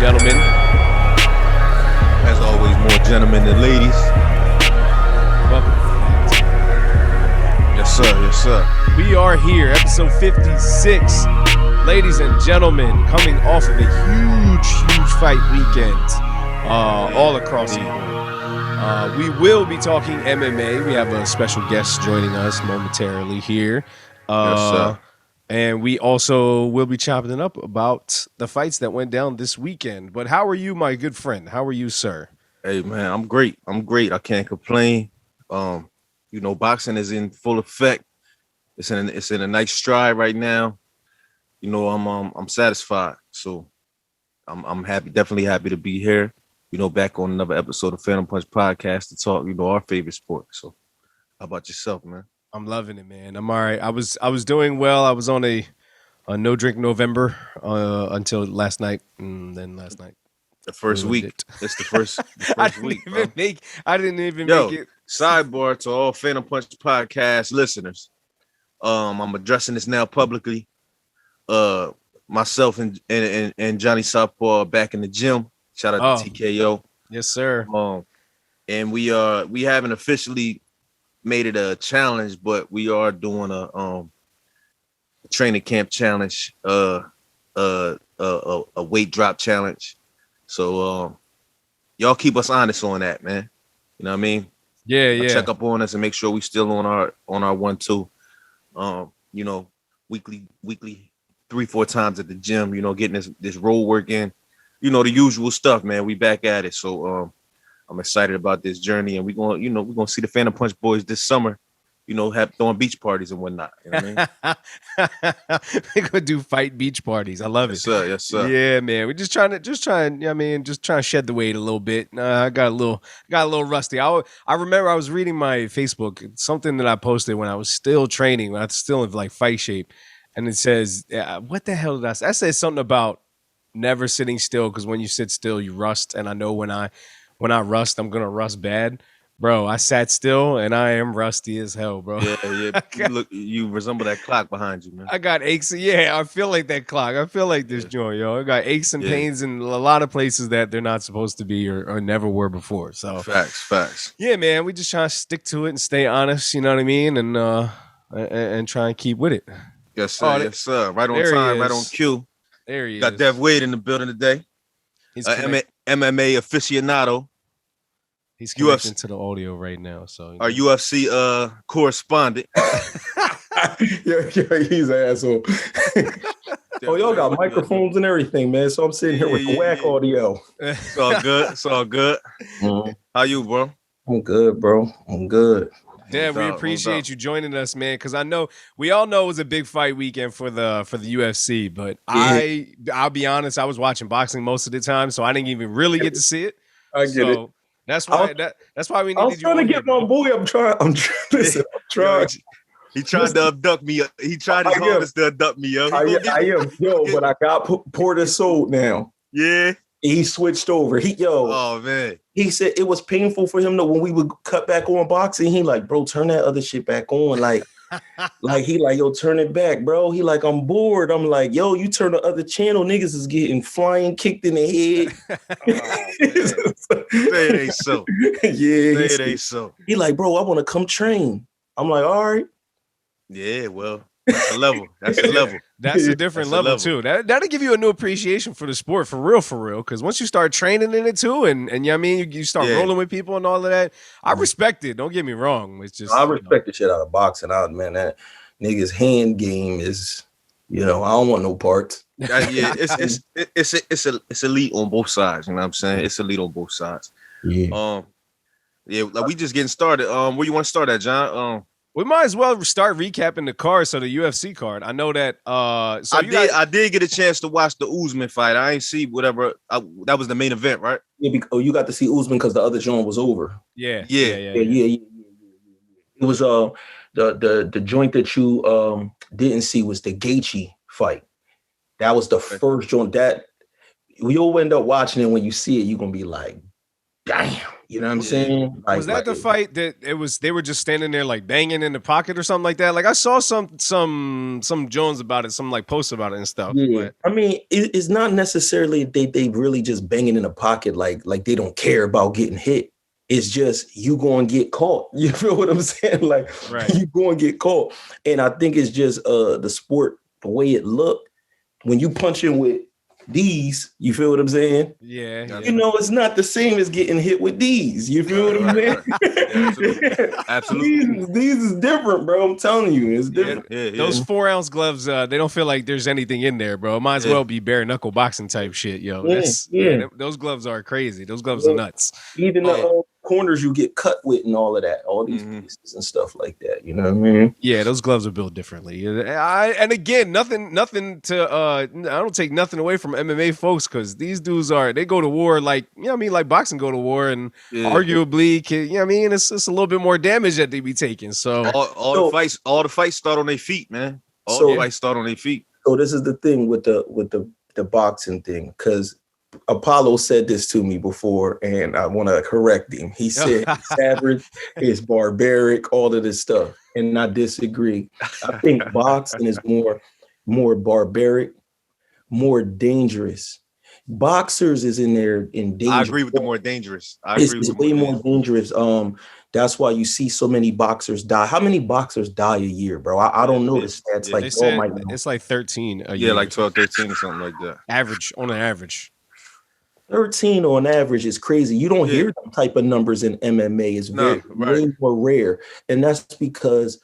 gentlemen. As always, more gentlemen than ladies. Welcome. Yes, sir. Yes, sir. We are here, episode 56. Ladies and gentlemen, coming off of a huge fight weekend all across the board. We will be talking MMA. We have a special guest joining us momentarily here. Yes, sir. And we also will be chopping it up about the fights that went down this weekend. But how are you, my good friend? How are you, sir? Hey, man, I'm great. I can't complain. Boxing is in full effect. It's in a nice stride right now. I'm satisfied. So I'm happy, definitely happy to be here. Back on another episode of Phantom Punch Podcast to talk, our favorite sport. So how about yourself, man? I'm loving it, man. I'm all right. I was doing well. I was on a no drink November until last night, and then last night. The first week. It's the first week. I didn't even make it. Sidebar to all Phantom Punch Podcast listeners. I'm addressing this now publicly. Myself and Johnny Southpaw are back in the gym. Shout out to TKO. Yes, sir. And we haven't officially made it a challenge, but we are doing a training camp challenge, a weight drop challenge. So y'all keep us honest on that, man. You know what I mean? Yeah. Check up on us and make sure we still on our 1-2. Weekly 3-4 times at the gym, getting this road work in. The usual stuff, man. We back at it. So I'm excited about this journey, and we're gonna see the Phantom Punch boys this summer, throwing beach parties and whatnot. You know what I mean? We're gonna do fight beach parties. I love it. Yes, sir. Yeah, man. We're just trying to shed the weight a little bit. I got a little rusty. I remember I was reading my Facebook, something that I posted when I was still training, when I was still in like fight shape, and it says, what the hell did I say? I said something about never sitting still, because when you sit still, you rust. And I know when I rust, I'm gonna rust bad. Bro, I sat still and I am rusty as hell, bro. Yeah. You resemble that clock behind you, man. I got aches. Yeah, I feel like that clock. I feel like this joint, yo. I got aches and pains in a lot of places that they're not supposed to be or never were before. So facts. Yeah, man. We just try to stick to it and stay honest, you know what I mean? And try and keep with it. Yes, sir. Yes, sir. Right on time, right on cue. There he is. Got Dev Wade in the building today. He's MMA aficionado. He's connecting to the audio right now. So our UFC correspondent. Yo, he's an asshole. Y'all got microphones and everything, man. So I'm sitting here with the whack audio. It's all good. Mm-hmm. How you, bro? I'm good, bro. I'm good. Dad, we appreciate you joining us, man, because I know we all know it was a big fight weekend for the UFC, but I'll be honest, I was watching boxing most of the time, so I didn't even really get to see it. I get it. That's why we needed you. I was trying to get my boy. I'm trying. Listen, I'm trying. He tried to abduct me. He tried his hardest to abduct me, yo. I am, but I got Porter sold now. Yeah. He switched over. Oh man. He said it was painful for him when we would cut back on boxing. He like, bro, turn that other shit back on. Like he like, yo, turn it back, bro. He like, I'm bored. I'm like, yo, you turn the other channel, niggas is getting flying kicked in the head. Say it ain't so. Yeah. Say it ain't so. He like, bro, I want to come train. I'm like, all right. Yeah, well, that's a level. That's a level. That's a different level too. That'll give you a new appreciation for the sport for real. Because once you start training in it too, and you know what I mean, you start rolling with people and all of that. I respect it. Don't get me wrong. It's just I respect the shit out of boxing. Man, that nigga's hand game is, I don't want no parts. It's elite on both sides. You know what I'm saying? It's elite on both sides. Yeah. Like we just getting started. Where you want to start at, John? We might as well start recapping the card. So the UFC card. I know that. I did get a chance to watch the Usman fight. I ain't see whatever. That was the main event, right? Yeah. You got to see Usman because the other joint was over. Yeah. It was the joint that you didn't see was the Gaethje fight. That was the first joint that we all end up watching it. When you see it, you're gonna be like, damn. You know what I'm saying? Was that the fight that they were just standing there like banging in the pocket or something like that? Like I saw some Jones about it, some like posts about it and stuff. Yeah, But I mean, it's not necessarily they really just banging in the pocket like they don't care about getting hit. It's just you going to get caught. You feel what I'm saying? Like you going to get caught. And I think it's just the sport, the way it looked when you punch in with these, you feel what I'm saying? Yeah. You know, it's not the same as getting hit with these. You feel what I'm saying? Yeah, absolutely. These is different, bro. I'm telling you, it's different. Yeah. Those 4-ounce gloves, they don't feel like there's anything in there, bro. It might as well be bare knuckle boxing type shit, yo. Those gloves are crazy. Those gloves are nuts. Even the corners you get cut with and all of that, all these pieces and stuff like that. You know what I mean? Yeah, those gloves are built differently. And again, nothing to I don't take nothing away from MMA folks because these dudes they go to war like, you know what I mean, like boxing go to war and arguably, you know what I mean, it's a little bit more damage that they be taking. So all the fights start on their feet, man. All the fights start on their feet. So this is the thing with the boxing thing, because Apollo said this to me before, and I want to correct him. He said savage is barbaric, all of this stuff, and I disagree. I think boxing is more barbaric, more dangerous. Boxers is in there in danger. I agree with the more dangerous. It's way more dangerous. That's why you see so many boxers die. How many boxers die a year, bro? I don't know the stats. Yeah, like it's like 13 a year. Yeah, like 12, 13 or something like that. On an average. 13 on average is crazy. You don't hear them type of numbers in MMA. It's way more rare. And that's because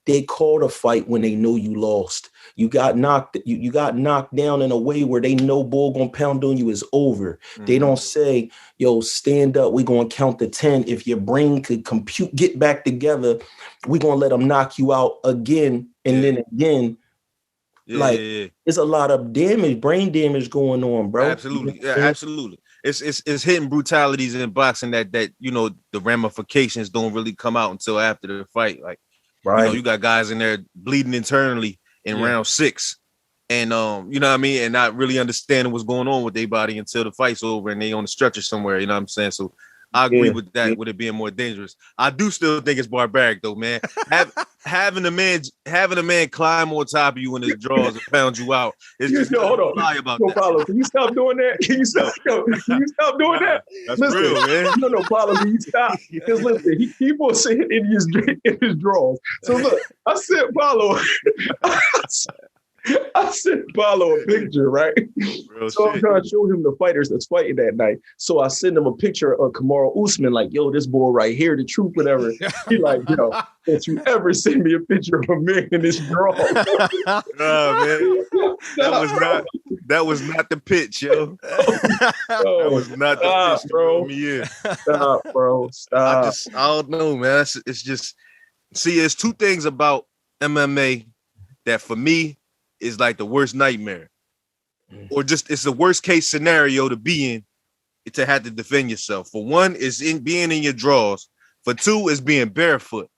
they called a fight when they know you lost. You got knocked down in a way where they know bull gonna pound on you is over. They don't say, yo, stand up, we're gonna count to 10. If your brain could get back together, we're gonna let them knock you out again and then again. It's a lot of brain damage going on, bro. Absolutely. Yeah, absolutely. It's hitting brutalities in boxing that you know the ramifications don't really come out until after the fight. Like, you know, you got guys in there bleeding internally in round 6, and you know what I mean, and not really understanding what's going on with their body until the fight's over and they on the stretcher somewhere. You know what I'm saying? So I agree with that, with it being more dangerous. I do still think it's barbaric though, man. Having a man climb on top of you in his drawers and pound you out. It's just hold on. Lie about that. Paulo, can you stop doing that? Can you stop doing that? That's real, man. No, Paulo, can you stop? Because listen, he won't say it in his drawers. So look, I sent Paulo. I sent Paulo a picture, right? I'm trying to show him the fighters that's fighting that night. So I send him a picture of Kamaru Usman, like, yo, this boy right here, the truth, whatever. He like, yo, don't you ever send me a picture of a man in this draw. Man. That was not the pitch, yo. That was not the pitch, bro. Stop, bro. Stop. I don't know, man. It's just, see, there's two things about MMA that for me is like the worst nightmare, or just it's the worst case scenario to be in, to have to defend yourself. For one, is being in your drawers. For two, is being barefoot.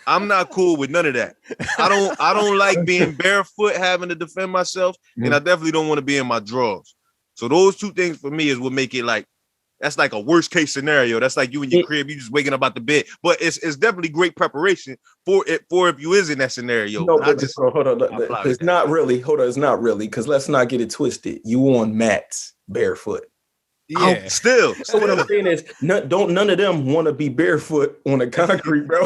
I'm not cool with none of that. I don't like being barefoot, having to defend myself, and I definitely don't want to be in my drawers. So those two things for me is what make it like, that's like a worst case scenario. That's like you in your crib, you just waking up out the bed. But it's definitely great preparation for if you is in that scenario. No, but hold on. It's not really. Hold on, it's not really, because let's not get it twisted. You on mats barefoot. Yeah. Still. So what I'm saying is, none of them want to be barefoot on the concrete, bro.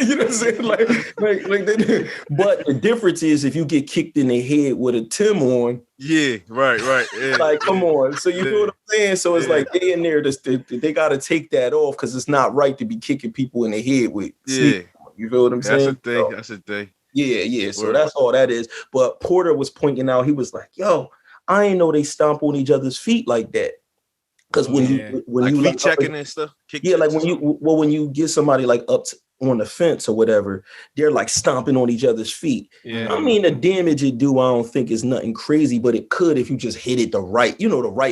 You know what I'm saying? Like they do. But the difference is if you get kicked in the head with a Tim on. Yeah, right. Yeah, like, come on. So you know what I'm saying? So it's like they in there, they got to take that off because it's not right to be kicking people in the head with sneakers on. You feel what I'm saying? That's the thing. Yeah. So that's all that is. But Porter was pointing out, he was like, yo, I ain't know they stomp on each other's feet like that. Because when you like checking and stuff, like when you get somebody like up on the fence or whatever, they're like stomping on each other's feet. Yeah. I mean, the damage it do, I don't think is nothing crazy, but it could if you just hit it the right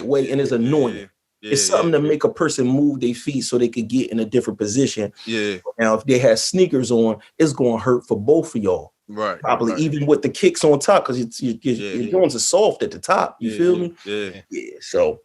way, and it's annoying. It's something to make a person move their feet so they could get in a different position. Yeah. Now, if they have sneakers on, it's going to hurt for both of y'all. Right. Probably even with the kicks on top, because your joints are soft at the top. You feel me? Yeah. Yeah. So.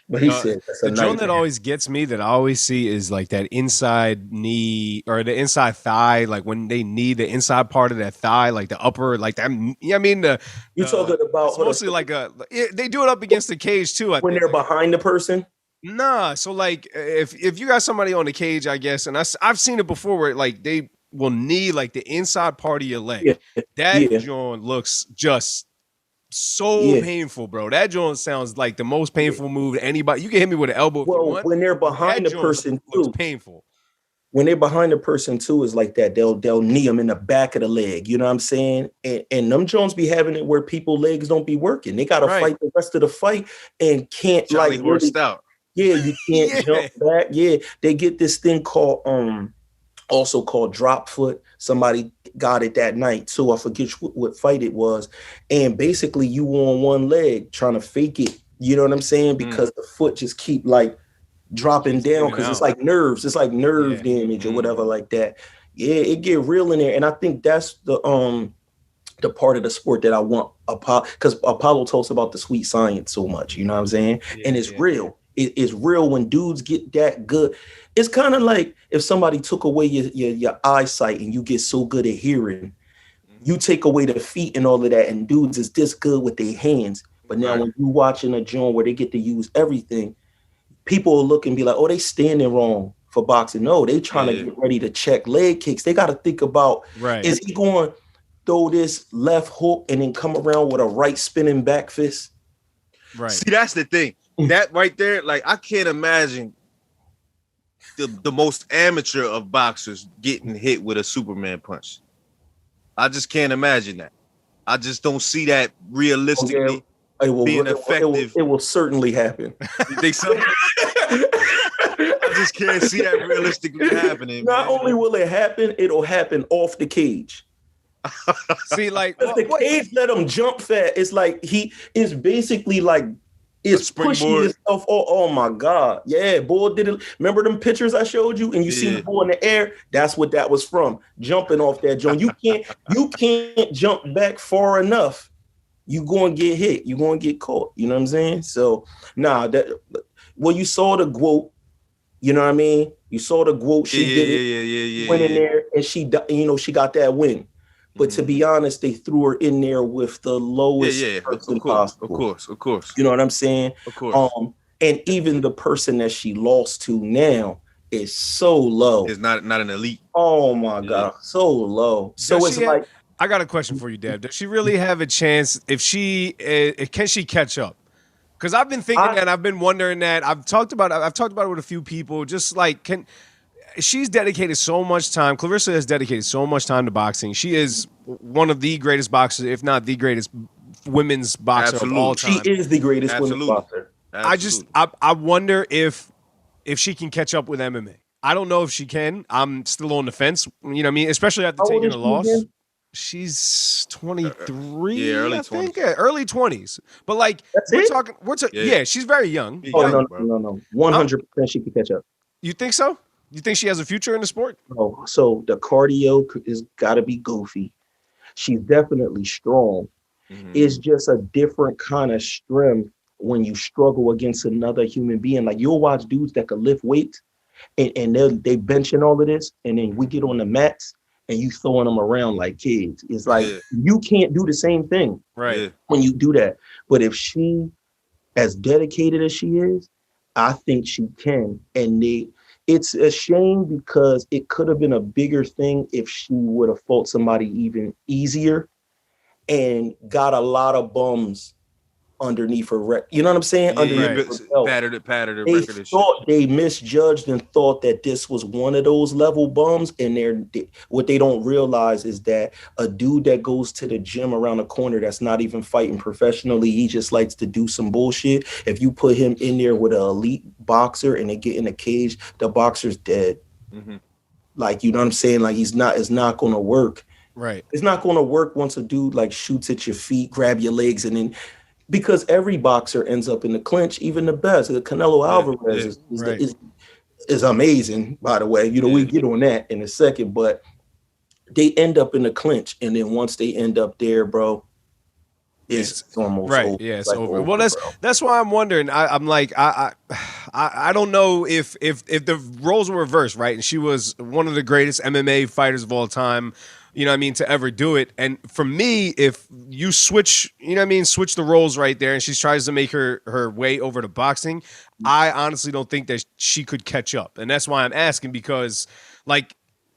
But he said that's a the joint nightmare. that always gets me, that I always see, is like that inside knee or the inside thigh. Like when they knee the inside part of that thigh, like the upper, like that. I mean, You talking about it's mostly like they do it up against the cage too. I when think. they're behind the person? Nah, so like if you got somebody on the cage, I guess, and I've seen it before where like they will knee like the inside part of your leg. Yeah. That Yeah. joint looks just so Yeah. painful, bro. That joint sounds like the most painful move to anybody. You can hit me with an elbow if you Well, want. when they're behind That the joint person looks too, painful. when they're behind the person too, is like that. They'll knee them in the back of the leg. You know what I'm saying? And them Jones be having it where people legs don't be working. They gotta Right. fight the rest of the fight and can't Charlie like horsed really, out. yeah, you can't Yeah. jump back. Yeah, they get this thing called also called drop foot. Somebody got it that night too. I forget what fight it was. And basically you on one leg trying to fake it. You know what I'm saying? Because the foot just keep like dropping down because it's like nerves. It's like nerve damage or whatever like that. Yeah, it get real in there. And I think that's the part of the sport that I want because Apollo talks about the sweet science so much. You know what I'm saying? Yeah, and it's real. It's real when dudes get that good. It's kind of like if somebody took away your eyesight and you get so good at hearing, you take away the feet and all of that, and dudes is this good with their hands. But now when you watching a joint where they get to use everything, people will look and be like, oh, they standing wrong for boxing. No, they trying to get ready to check leg kicks. They got to think about, is he going to throw this left hook and then come around with a right spinning back fist? Right. See, that's the thing. That right there, like I can't imagine the most amateur of boxers getting hit with a Superman punch. I just can't imagine that. I just don't see that realistically being effective. It will certainly happen. You think so? I just can't see that realistically happening. Not only will it happen, it'll happen off the cage. See, like the cage let him jump fat. It's like he is basically like it's pushing himself. Oh my God. Yeah, boy did it. Remember them pictures I showed you and you see the boy in the air? That's what that was from. Jumping off that joint. You can't jump back far enough. You going to get hit. You going to get caught. You know what I'm saying? So, you saw the quote. You know what I mean? You saw the quote. She did it. Went in there and she got that win. But to be honest, they threw her in there with the lowest person possible. Of course. You know what I'm saying? Of course. And even the person that she lost to now is so low. It's not an elite. Oh my God, so low. So it's like, I got a question for you, Deb. Does she really have a chance if can she catch up? Because I've been thinking that, I've been wondering that. I've talked about it with a few people. Just like she's dedicated so much time. Claressa has dedicated so much time to boxing. She is one of the greatest boxers, if not the greatest women's boxer of all time. She is the greatest women's boxer. I wonder if she can catch up with MMA. I don't know if she can. I'm still on the fence. You know what I mean? Especially after taking a loss. Again? She's 23. Early 20s. Early 20s. But like she's very young. No. 100% she can catch up. You think so? You think she has a future in the sport? Oh, so the cardio is got to be goofy. She's definitely strong. Mm-hmm. It's just a different kind of strength when you struggle against another human being. Like you'll watch dudes that can lift weights and they benching all of this, and then we get on the mats and you throwing them around like kids. It's like you can't do the same thing when you do that. But if she, as dedicated as she is, I think she can. And it's a shame because it could have been a bigger thing if she would have fought somebody even easier and got a lot of bums underneath her. You know what I'm saying? Pattered her. They misjudged and thought that this was one of those level bums. And what they don't realize is that a dude that goes to the gym around the corner that's not even fighting professionally, he just likes to do some bullshit. If you put him in there with an elite boxer and they get in a cage, the boxer's dead. Mm-hmm. Like, you know what I'm saying? Like it's not going to work. Right. It's not going to work once a dude like shoots at your feet, grab your legs, and then because every boxer ends up in the clinch, even the best. Canelo Alvarez is amazing, by the way. You know, we get on that in a second, but they end up in the clinch. And then once they end up there, bro, it's almost right. over. Yeah, it's Like over. Well, bro. that's why I'm wondering. I'm like, I don't know if the roles were reversed, right? And she was one of the greatest MMA fighters of all time, you know what I mean, to ever do it. And for me, if you switch, you know what I mean, switch the roles right there, and she tries to make her way over to boxing, I honestly don't think that she could catch up. And that's why I'm asking, because like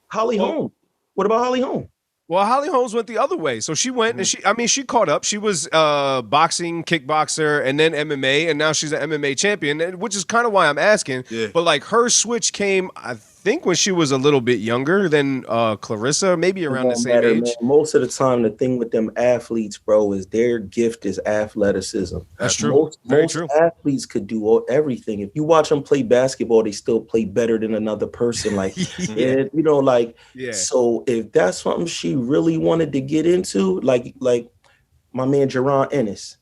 Holly Holm. What about Holly Holm? well, Holly Holmes went the other way. So she went and she caught up. She was boxing, kickboxer, and then MMA, and now she's an MMA champion, which is kind of why I'm asking. Yeah. But like her switch came, I think, when she was a little bit younger than Clarissa, maybe around the same age. Man. Most of the time, the thing with them athletes, bro, is their gift is athleticism. That's true. Most athletes could do everything. If you watch them play basketball, they still play better than another person. Like, you know, like, so if that's something she really wanted to get into, like my man Jaron Ennis,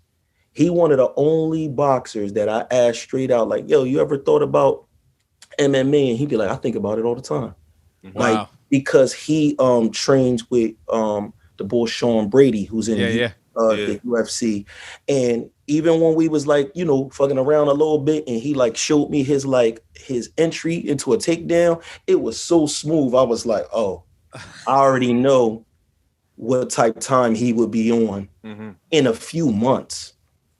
he one of the only boxers that I asked straight out, like, yo, you ever thought about MMA? And he'd be like, I think about it all the time. Wow. Like, because he trains with the bull Sean Brady, who's in the UFC. And even when we was like, you know, fucking around a little bit, and he like showed me his entry into a takedown, it was so smooth. I was like, oh, I already know what type time he would be on in a few months.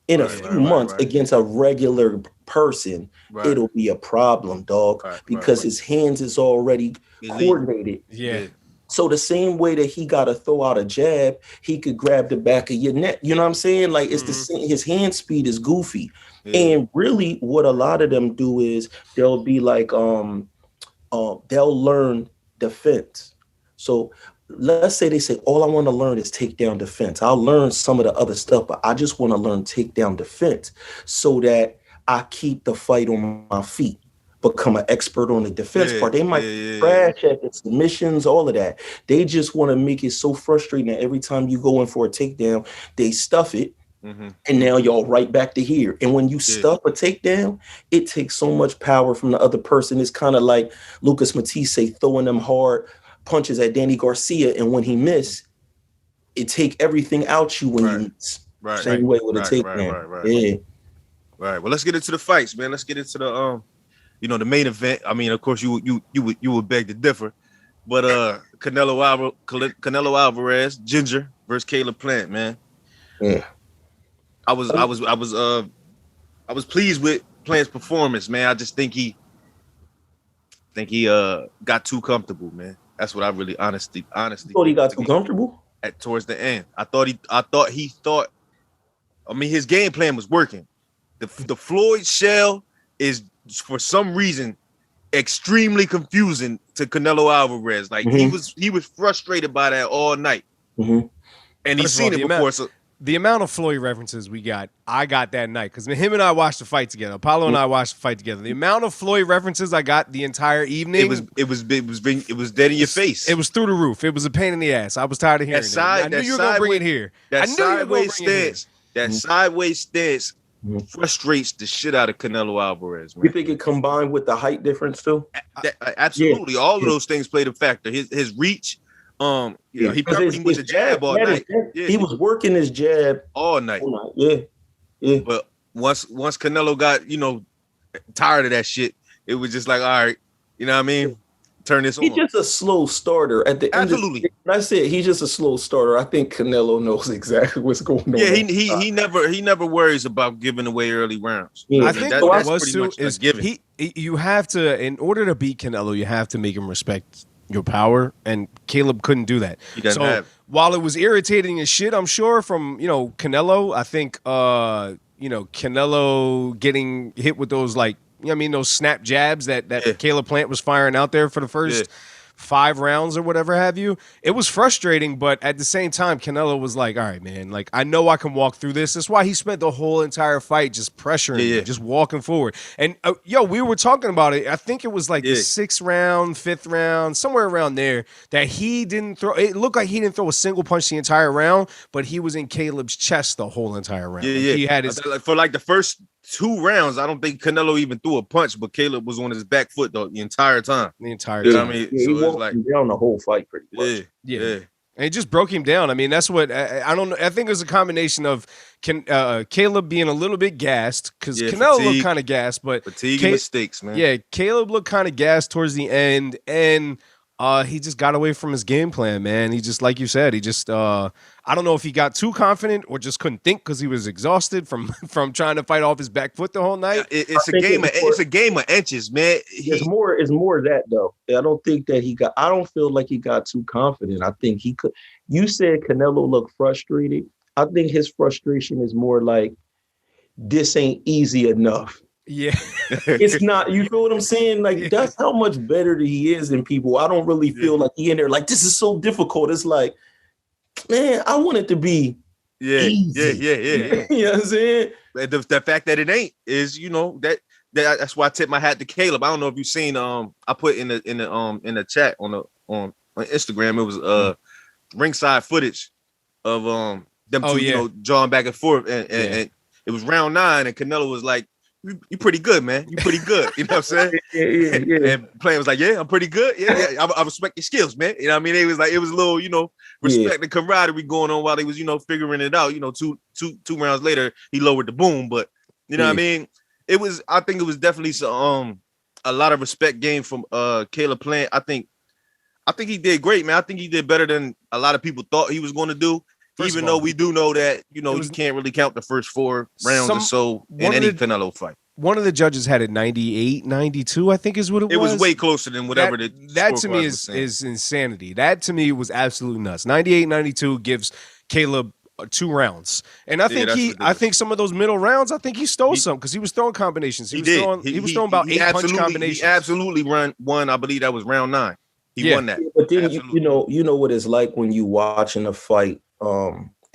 In a few months against a regular person, it'll be a problem, dog, because his hands is already coordinated. Yeah. So the same way that he got to throw out a jab, he could grab the back of your neck. You know what I'm saying? Like, it's the same. His hand speed is goofy. And really what a lot of them do is they'll be like, they'll learn defense. So let's say they say, all I want to learn is takedown defense. I'll learn some of the other stuff, but I just want to learn takedown defense so that I keep the fight on my feet, become an expert on the defense part. They might crash at the submissions, all of that. They just want to make it so frustrating that every time you go in for a takedown, they stuff it. And now y'all right back to here. And when you stuff a takedown, it takes so much power from the other person. It's kind of like Lucas Matisse throwing them hard punches at Danny Garcia, and when he missed, it take everything out you when you miss. Same way with a takedown. Right. Well, let's get into the fights, man. Let's get into the you know, the main event. I mean, of course, you would beg to differ, but Canelo Alvarez, Ginger versus Caleb Plant, man. Yeah. I was pleased with Plant's performance, man. I just think he got too comfortable, man. That's what I really honestly. Thought he got too comfortable towards the end. I thought he thought. I mean, his game plan was working. The Floyd shell is, for some reason, extremely confusing to Canelo Alvarez. Like he was frustrated by that all night, and he's seen it before. So the amount of Floyd references we got, I got that night, because him and I watched the fight together. Apollo and I watched the fight together. The amount of Floyd references I got the entire evening, it was dead in your face. It was through the roof. It was a pain in the ass. I was tired of hearing it. I knew you were gonna bring it here. That sideways stance frustrates the shit out of Canelo Alvarez, man. You think it combined with the height difference too? Absolutely. All of those things played a factor. His reach. You know, he probably was a jab all night. He was working his jab all night. Yeah. But once Canelo got, you know, tired of that shit, it was just like, all right, you know what I mean? Turn this on. He's just a slow starter at the end. Absolutely. That's it. He's just a slow starter. I think Canelo knows exactly what's going on. Yeah, he never worries about giving away early rounds. Yeah. I think what was too is given. You have to, in order to beat Canelo, you have to make him respect your power, and Caleb couldn't do that. So while it was irritating as shit, I'm sure, from, you know, Canelo, I think you know, Canelo getting hit with those, like, you know what I mean, those snap jabs that Caleb Plant was firing out there for the first 5 rounds or whatever have you. It was frustrating, but at the same time, Canelo was like, all right, man, like, I know I can walk through this. That's why he spent the whole entire fight just pressuring me, just walking forward. And we were talking about it. I think it was like the 6th round, 5th round, somewhere around there, that he didn't throw. It looked like he didn't throw a single punch the entire round, but he was in Caleb's chest the whole entire round. He had his, for like the first 2 rounds, I don't think Canelo even threw a punch, but Caleb was on his back foot the entire time. The entire time. You know what I mean? Yeah, so he walked like down the whole fight pretty much. Yeah. And it just broke him down. I mean, that's what I don't know. I think it was a combination of Caleb being a little bit gassed because Canelo looked kind of gassed, but fatigue and mistakes, man. Yeah, Caleb looked kind of gassed towards the end, and he just got away from his game plan, man. He just, like you said, he just I don't know if he got too confident or just couldn't think because he was exhausted from trying to fight off his back foot the whole night. It's a game of inches, man. It's more of that though. I don't think that I don't feel like he got too confident. I think he could. You said Canelo looked frustrated. I think his frustration is more like this ain't easy enough. Yeah. It's not, you feel what I'm saying? Like, that's how much better he is than people. I don't really feel like he in there like, this is so difficult. It's like, man, I want it to be easy. Yeah. You know what I'm saying? The fact that it ain't is, that's why I tip my hat to Caleb. I don't know if you've seen I put in the chat on Instagram, it was ringside footage of them two, drawing back and forth and it was round 9 and Canelo was like, you pretty good, man. You pretty good. You know what I'm saying? Yeah. And Plain was like, yeah, I'm pretty good. Yeah. I respect your skills, man. You know what I mean? It was a little, respect and camaraderie going on while they was, figuring it out. Two rounds later, he lowered the boom. But you know what I mean? I think it was definitely a lot of respect gained from Caleb Plant. I think he did great, man. I think he did better than a lot of people thought he was going to do. Even though we do know that, you can't really count the first 4 rounds or so in any Canelo fight. One of the judges had it 98, 92, I think is what it was. It was way closer than whatever that to me is insanity. That to me was absolutely nuts. 98, 92 gives Caleb 2 rounds. And I think some of those middle rounds, I think he stole some because he was throwing combinations. He was throwing about 8 punch combinations. He absolutely won. I believe that was round 9. He won that. But then you know what it's like when you watching a fight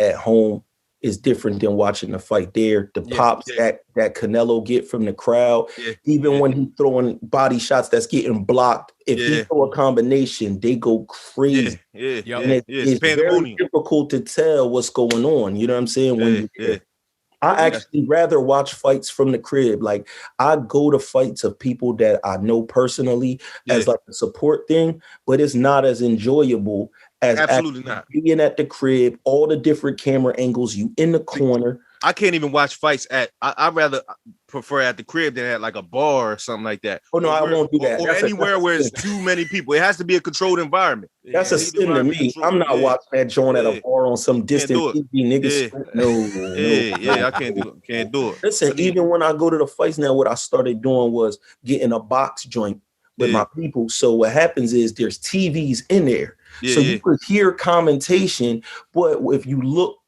at home is different than watching the fight there. The pops that Canelo get from the crowd, even when he's throwing body shots that's getting blocked, if he throw a combination, they go crazy. It's very difficult to tell what's going on. You know what I'm saying? I actually rather watch fights from the crib. Like, I go to fights of people that I know personally as like a support thing, but it's not as enjoyable as absolutely not being at the crib, all the different camera angles, you in the corner. I can't even watch fights I'd rather prefer at the crib than at like a bar or something like that. Oh no, I won't do that. Or anywhere where it's too many people. It has to be a controlled environment. That's a sin to me. I'm not watching that joint at a bar on some distant TV niggas. No. I can't do it. Listen, even when I go to the fights now, what I started doing was getting a box joint with my people. So what happens is there's TVs in there. So you could hear commentation, but if you look,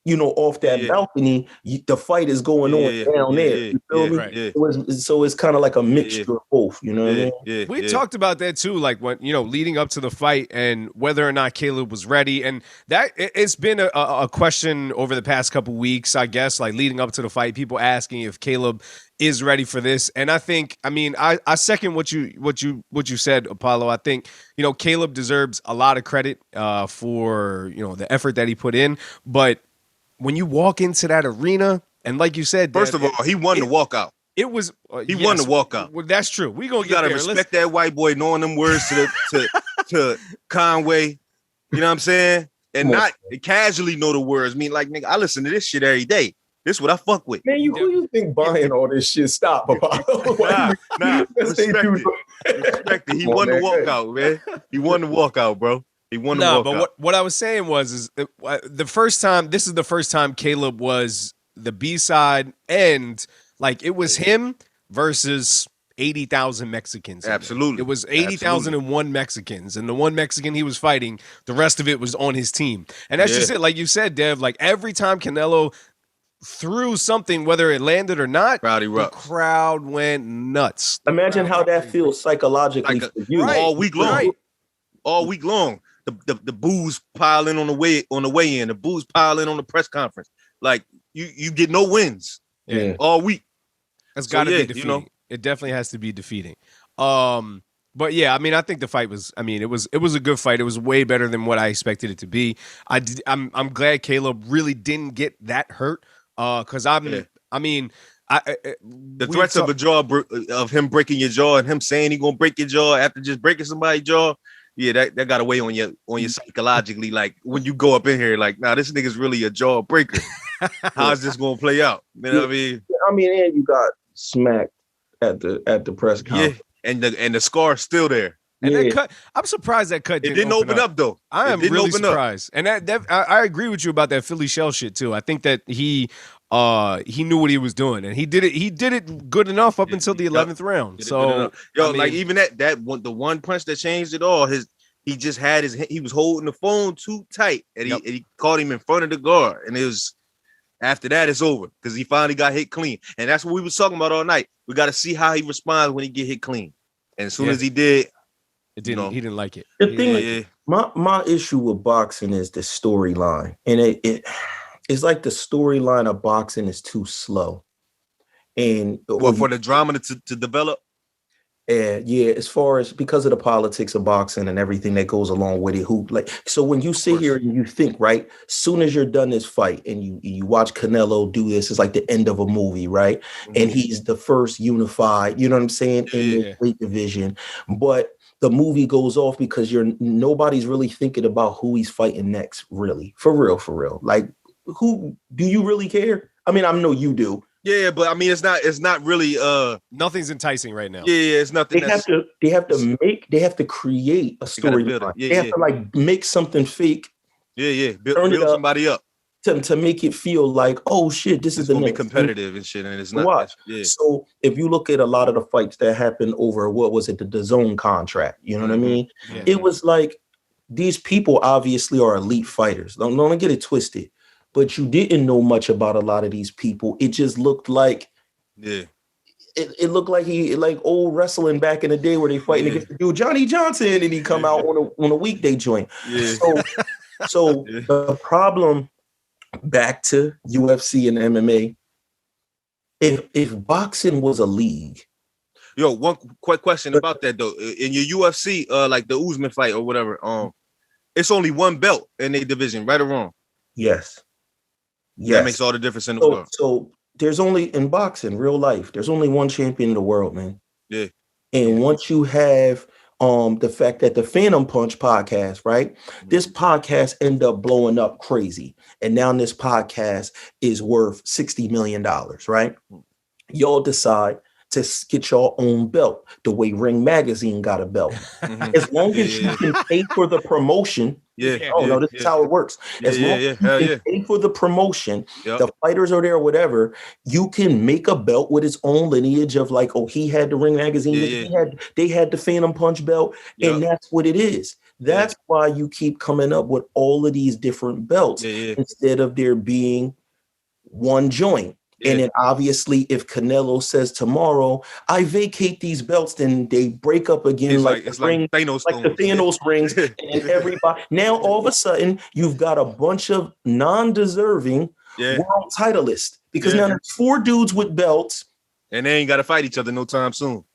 off that balcony, the fight is going on down there. You feel me? Right. So it's kind of like a mixture of both. You know what I mean? We talked about that too, like when leading up to the fight and whether or not Caleb was ready, and that it's been a question over the past couple weeks, I guess, like leading up to the fight, people asking if Caleb is ready for this. And I think, I second what you said, Apollo. I think, Caleb deserves a lot of credit for, the effort that he put in. But when you walk into that arena, and like you said, first of all, he won the walkout. It was he won the walkout. Well, that's true. We gonna gotta respect that white boy knowing them words to Conway. You know what I'm saying? And not casually know the words. I mean, like, nigga, I listen to this shit every day. This is what I fuck with. Man, who you think buying all this shit? Stop, Apollo. Nah. Respect it. He won the walkout, man. He won the walkout, bro. He won the walkout. But what I was saying was the first time. This is the first time Caleb was the B-side, and like it was him versus 80,000 Mexicans. Absolutely, it was 80,001 Mexicans, and the one Mexican he was fighting, the rest of it was on his team. And that's just it. Like you said, Dev. Like every time Canelo threw something, whether it landed or not, the crowd went nuts. Imagine how that feels psychologically for you all week long. Right. All week long. The booze pile in on the way in, the booze pile in on the press conference. Like you get no wins all week. That's got to be defeating. It definitely has to be defeating. But yeah, I think the fight was. It was a good fight. It was way better than what I expected it to be. I'm glad Caleb really didn't get that hurt. Because the threats of a jaw of him breaking your jaw and him saying he gonna break your jaw after just breaking somebody's jaw. that got away on you psychologically. Like when you go up in here, like, nah, this nigga's really a jawbreaker. How's this gonna play out? You know what I mean? And you got smacked at the press conference. Yeah, and the scar's still there. And that cut, I'm surprised that cut didn't open up though. I am really surprised. And that I agree with you about that Philly shell shit too. I think that he knew what he was doing, and he did it good enough up until the 11th round. So like even that one, the one punch that changed it all, he just had he was holding the phone too tight, and he caught him in front of the guard, and it was. After that, it's over because he finally got hit clean, and that's what we was talking about all night. We got to see how he responds when he get hit clean, and as soon as he did, he didn't like it. The thing, my issue with boxing is the storyline, and it's like the storyline of boxing is too slow, and for the drama to develop. As far as because of the politics of boxing and everything that goes along with it, so when you sit here and you think, right, soon as you're done this fight and you watch Canelo do this, it's like the end of a movie, right? Mm-hmm. And he's the first unified, you know what I'm saying, in the weight division. But the movie goes off because nobody's really thinking about who he's fighting next, really. For real. Like, who do you really care? I mean, I know you do. Yeah, but I mean, it's not really. Nothing's enticing right now. Yeah, it's nothing. They have to create a story. They have to like make something fake. Yeah. Build somebody up to make it feel like, oh shit, this is gonna be competitive and shit, and it's not. Watch. Yeah. So if you look at a lot of the fights that happened over what was it, the DAZN contract, you know what I mean? Yeah. It was like these people obviously are elite fighters. Don't get it twisted. But you didn't know much about a lot of these people. It just looked like, it looked like old wrestling back in the day where they fighting against the dude Johnny Johnson, and he come out on a weekday joint. Yeah. So the problem, back to UFC and MMA, if boxing was a league. Yo, one quick question about that though. In your UFC, like the Usman fight or whatever, it's only one belt in a division, right or wrong? Yes. That makes all the difference in the world. So there's only, in boxing, real life, there's only one champion in the world, man. Yeah. And once you have the fact that the Phantom Punch podcast, right? This podcast ended up blowing up crazy. And now this podcast is worth $60 million, right? Y'all decide to get your own belt, the way Ring Magazine got a belt. As long as you can pay for the promotion. This is how it works. As long as you can pay for the promotion, the fighters are there, whatever, you can make a belt with its own lineage of like, oh, he had the Ring Magazine, they had the Phantom Punch belt, and that's what it is. That's why you keep coming up with all of these different belts instead of there being one joint. And then obviously, if Canelo says tomorrow, I vacate these belts, then they break up again like Thanos, like the Thanos rings, and everybody. Now all of a sudden, you've got a bunch of non-deserving world titleists because now there's 4 dudes with belts, and they ain't got to fight each other no time soon.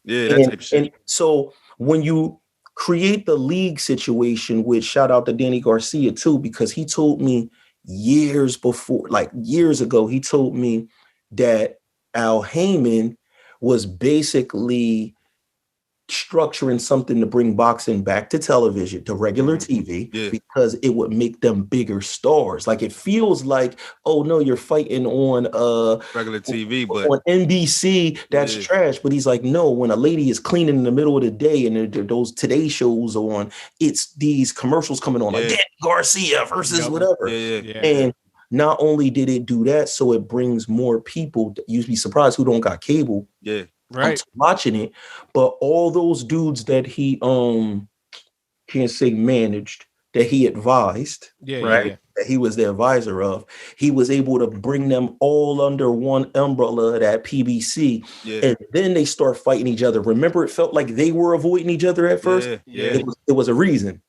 Yeah, that type of shit. And so when you create the league situation, which shout out to Danny Garcia too, because he told me years ago, he told me that Al Heyman was basically structuring something to bring boxing back to television, to regular TV, because it would make them bigger stars. Like it feels like, oh no, you're fighting on regular TV, but on NBC, that's trash. But he's like, no, when a lady is cleaning in the middle of the day and those Today shows on, it's these commercials coming on like Danny Garcia versus whatever. And not only did it do that, so it brings more people. You'd be surprised who don't got cable. Right, watching it, but all those dudes that he can't say managed, that he advised, that he was the advisor of, he was able to bring them all under one umbrella of that PBC, and then they start fighting each other. Remember, it felt like they were avoiding each other at first. It was a reason.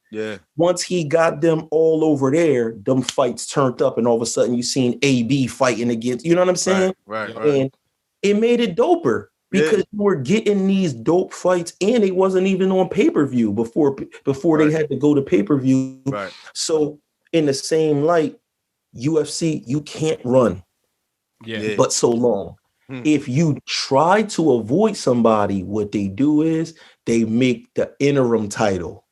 Once he got them all over there, them fights turned up, and all of a sudden you seen AB fighting against. You know what I'm saying? Right. And it made it doper. Because you were getting these dope fights, and it wasn't even on pay-per-view before they had to go to pay-per-view. Right. So in the same light, UFC, you can't run but so long. If you try to avoid somebody, what they do is they make the interim title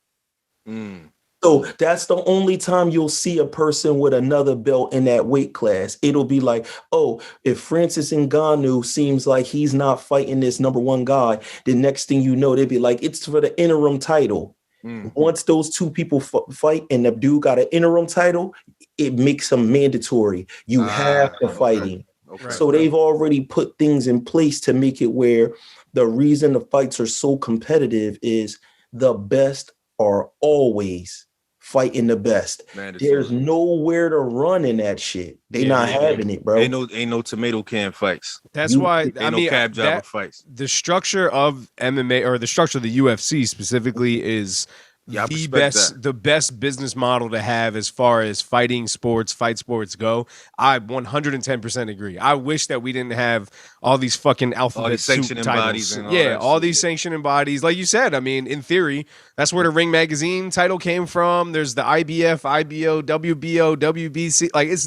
Mm. So that's the only time you'll see a person with another belt in that weight class. It'll be like, oh, if Francis Ngannou seems like he's not fighting this number one guy, the next thing you know, they'd be like, it's for the interim title. Mm. Once those two people fight and the dude got an interim title, it makes him mandatory. You have to fight him. Okay. So they've already put things in place to make it where the reason the fights are so competitive is the best are always fighting the best. There's nowhere to run in that shit. They not having it, bro. Ain't no tomato can fights. That's why I mean no cab driver fights. The structure of MMA or the structure of the UFC specifically is the best business model to have as far as fight sports go. I 110% agree. I wish that we didn't have all these fucking alphabet sanctioning bodies and all these sanctioning bodies. Like you said, I mean, in theory, that's where the Ring Magazine title came from. There's the IBF, IBO, WBO, WBC. Like it's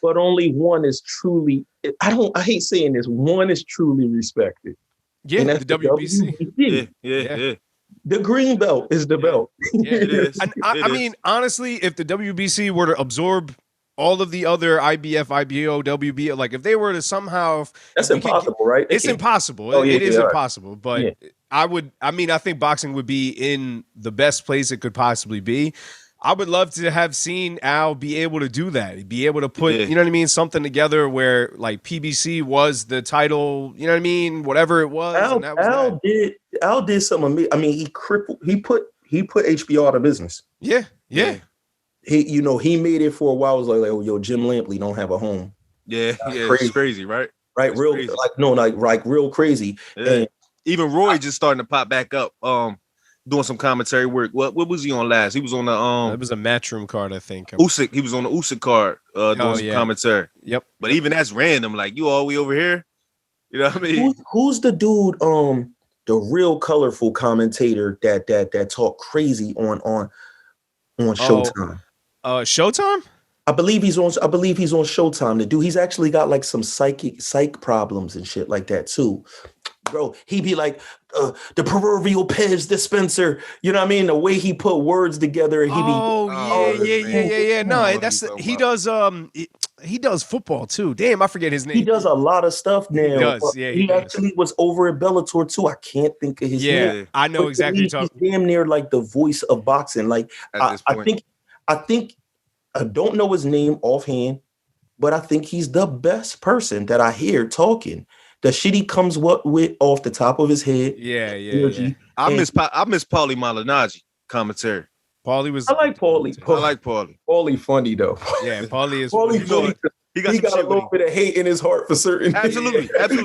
but only one is truly. I hate saying this. One is truly respected. Yeah, and that's the WBC. Yeah. The green belt is the belt. Yeah, it is. And I mean, honestly, if the WBC were to absorb all of the other IBF, IBO, WBO, like if they were to somehow, that's impossible, right? It's impossible. It is impossible. But I think boxing would be in the best place it could possibly be. I would love to have seen Al be able to do that, be able to put, you know what I mean, something together where like PBC was the title, you know what I mean, whatever it was. Al did something amazing. I mean, he put HBO out of business. Yeah. He made it for a while. It was like, oh, yo, Jim Lampley don't have a home. Yeah, it's crazy, right? Right, it's real crazy. like real crazy. Yeah. And even Roy just starting to pop back up. Doing some commentary work. What was he on last? He was on the it was a Matchroom card, I think. Usyk. He was on the Usyk card doing some commentary. Yep. But even that's random. Like, you all the way over here. You know what I mean? Who's the dude? The real colorful commentator that talk crazy on Showtime. Showtime? I believe he's on Showtime. The dude, he's actually got like some psych problems and shit like that too. Bro, he be like the proverbial Pez dispenser. You know what I mean? The way he put words together. Yeah. No, he does football too. Damn, I forget his name. He does a lot of stuff now. He does. Yeah, he actually was over at Bellator too. I can't think of his name. Yeah, I know exactly. He's damn near like the voice of boxing. Like I think I don't know his name offhand, but I think he's the best person that I hear talking. The shit he comes with off the top of his head. Yeah. I miss Paulie Malignaggi commentary. Paulie was. I like Paulie. Paulie funny though. Yeah, Paulie is. Funny. He got a little bit of hate in his heart for certain. Absolutely.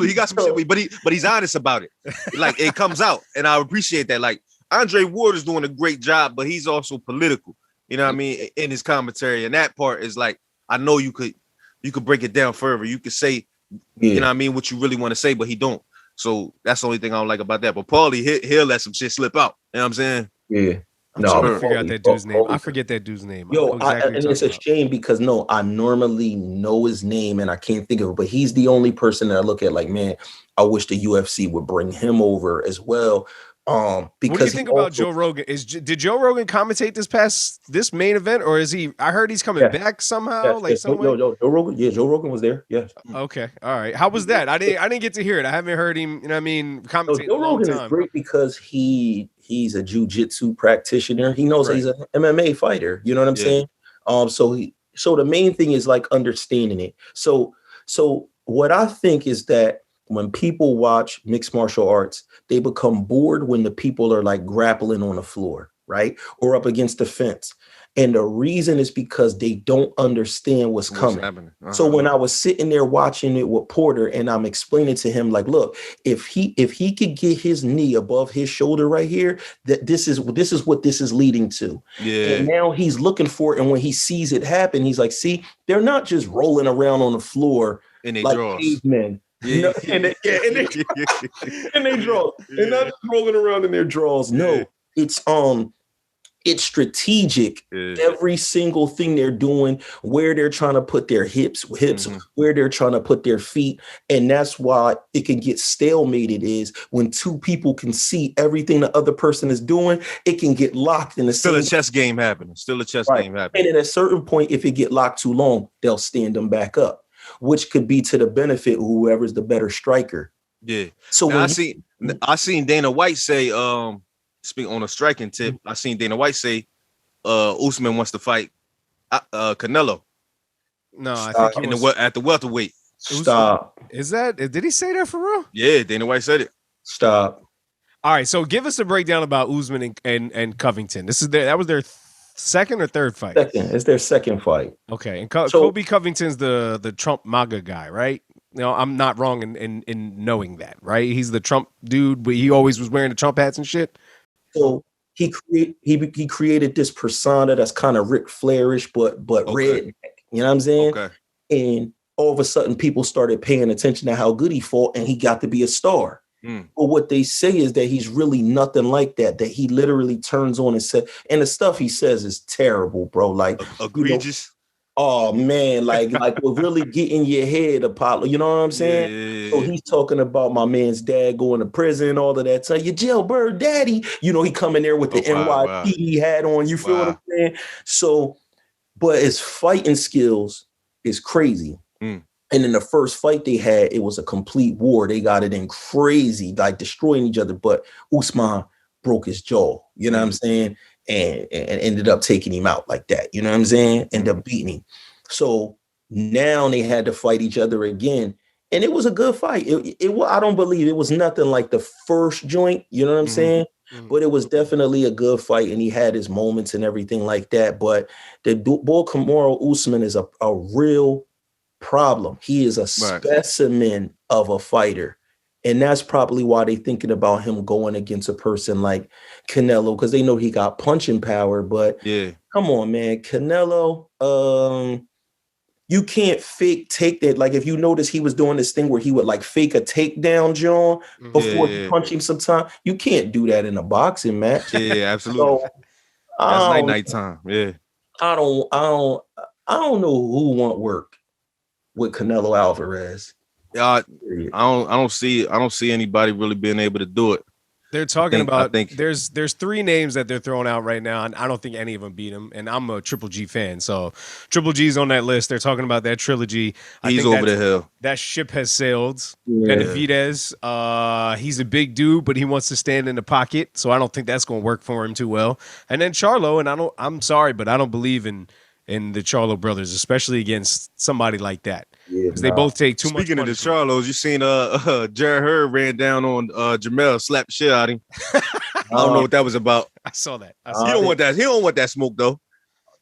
He got some shit, but he's honest about it. Like, it comes out, and I appreciate that. Like, Andre Ward is doing a great job, but he's also political. You know what I mean? In his commentary, and that part is like, I know you could break it down further. You could say, you know what I mean, what you really want to say, but he don't. So that's the only thing I don't like about that. But Paulie, he'll let some shit slip out. You know what I'm saying? Yeah. I'm trying to figure out that dude's name. I forget that dude's name. Yo, and it's a shame because I normally know his name and I can't think of it, but he's the only person that I look at like, man, I wish the UFC would bring him over as well. Because what do you think about Joe Rogan? Did Joe Rogan commentate this main event, or is he? I heard he's coming back somehow. Joe Rogan. Yeah, Joe Rogan was there. Yeah. Okay. All right. How was that? I didn't get to hear it. I haven't heard him. You know what I mean? Commentate. Joe Rogan is great because he's a jiu-jitsu practitioner. He knows he's an MMA fighter. You know what I'm saying? So the main thing is like understanding it. So what I think is that when people watch mixed martial arts, they become bored when the people are like grappling on the floor, right? Or up against the fence. And the reason is because they don't understand what's coming. Uh-huh. So when I was sitting there watching it with Porter and I'm explaining to him, like, look, if he could get his knee above his shoulder right here, that this is what this is leading to. Yeah. And now he's looking for it. And when he sees it happen, he's like, see, they're not just rolling around on the floor like cavemen. Yeah. And they draw. They're not rolling around in their draws. No, it's it's strategic. Yeah. Every single thing they're doing, where they're trying to put their hips, where they're trying to put their feet. And that's why it can get stalemated is when two people can see everything the other person is doing, it can get locked in the Still same. a chess game happening. Still a chess game And happening. at a certain point, if it get locked too long, they'll stand them back up, which could be to the benefit of whoever's the better striker. Yeah. So Now, when I seen Dana White say, speak on a striking tip. I seen Dana White say, Usman wants to fight Canelo. No, I Stop. think At the welterweight. stop, is that. Did he say that for real? Yeah, Dana White said it. stop. All right, so give us a breakdown about Usman and Covington. That was their second or third fight. Second, it's their second fight. Okay, and So- Kobe Covington's the Trump MAGA guy, right? No, I'm not wrong in knowing that, right? He's the Trump dude, but he always was wearing the Trump hats and shit. So he created this persona that's kind of Ric Flairish, but Okay. red. You know what I'm saying? Okay. And all of a sudden, people started paying attention to how good he fought, and he got to be a star. But what they say is that he's really nothing like that. That he literally turns on and said, and the stuff he says is terrible, bro. Like, Egregious. oh man, like we're really getting your head, Apollo. You know what I'm saying? Yeah. So he's talking about my man's dad going to prison, all of that. So you jailbird daddy. You know, he come in there with the NYPD hat on. You feel what I'm saying? So, but his fighting skills is crazy. And in the first fight they had, it was a complete war. They got it in crazy, like destroying each other. But Usman broke his jaw. You know what I'm saying? And ended up taking him out like that. You know what I'm saying? Ended up beating him. So now they had to fight each other again. And it was a good fight. I don't believe it was nothing like the first joint. You know what I'm saying? But it was definitely a good fight. And he had his moments and everything like that. But the boy Kamaru Usman is a real problem. He is a specimen of a fighter. And that's probably why they're thinking about him going against a person like Canelo, because they know he got punching power. But yeah, come on, man. Canelo, you can't take that. Like, if you notice, he was doing this thing where he would like fake a takedown, John, before he punch him sometime. You can't do that in a boxing match. Yeah, absolutely. So, that's nighttime. Yeah. I don't know who want work with Canelo Alvarez. I don't see anybody really being able to do it. They're talking about. There's three names that they're throwing out right now, and I don't think any of them beat him. And I'm a Triple G fan, so Triple G's on that list. They're talking about that trilogy. He's over the hill. That ship has sailed. Yeah. Benavidez, he's a big dude, but he wants to stand in the pocket, so I don't think that's going to work for him too well. And then Charlo, and I'm sorry, but I don't believe in the Charlo brothers, especially against somebody like that. Because they both take too much. Speaking of the Charlos, you seen Jared Hurd ran down on Jamel, slapped the shit out of him. I don't know what that was about. I saw that. He don't want that. He don't want that smoke though.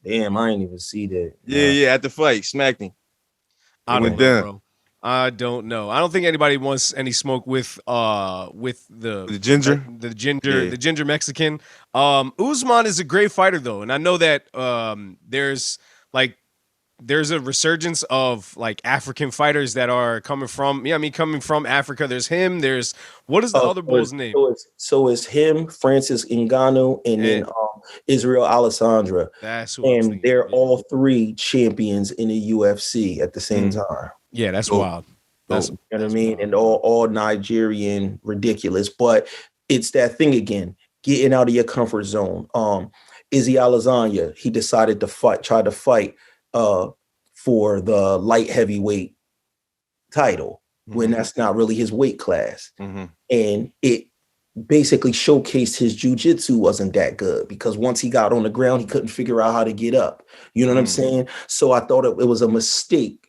Damn, I didn't even see that. Yeah. At the fight, smacked him. I don't know, bro. I don't know. I don't think anybody wants any smoke with the ginger, the ginger Mexican. Usman is a great fighter though, and I know that there's a resurgence of like African fighters that are coming from Africa. There's him. There's what is the other bull's name? So it's him, Francis Ngannou, and then Israel Alessandra. That's who and they're all three champions in the UFC at the same time. Yeah, that's wild. That's you know what I mean? Wild. And all Nigerian ridiculous. But it's that thing again, getting out of your comfort zone. Izzy Alessandra, he decided to try to fight for the light heavyweight title when that's not really his weight class. And it basically showcased his jiu-jitsu wasn't that good because once he got on the ground, he couldn't figure out how to get up. You know what I'm saying? So I thought it was a mistake.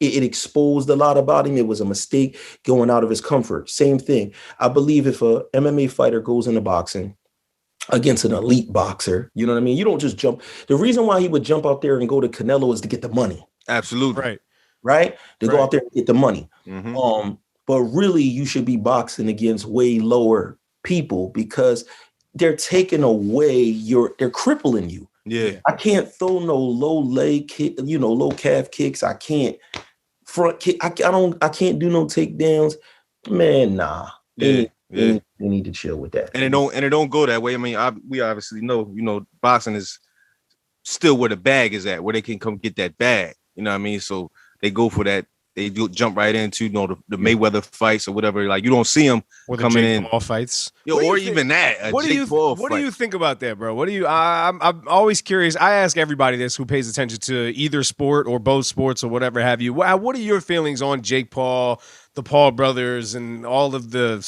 It exposed a lot about him. It was a mistake going out of his comfort. Same thing. I believe if a MMA fighter goes into boxing against an elite boxer, you know what I mean? You don't just jump. The reason why he would jump out there and go to Canelo is to get the money. Absolutely. Right? To go out there and get the money. But really, you should be boxing against way lower people because they're taking away they're crippling you. Yeah. I can't throw no low leg kick, low calf kicks. I can't front kick. I can't do no takedowns. Man, nah. Yeah. Yeah. They need to chill with that. And it don't go that way. I mean, we obviously know, boxing is still where the bag is at, where they can come get that bag. You know what I mean? So they go for that. They do jump right into the Mayweather fights or whatever. Like you don't see them or the coming Jake in Paul fights, or even that. What do you think about that, bro? What do you? I'm always curious. I ask everybody this who pays attention to either sport or both sports or whatever have you. What are your feelings on Jake Paul, the Paul brothers, and all of the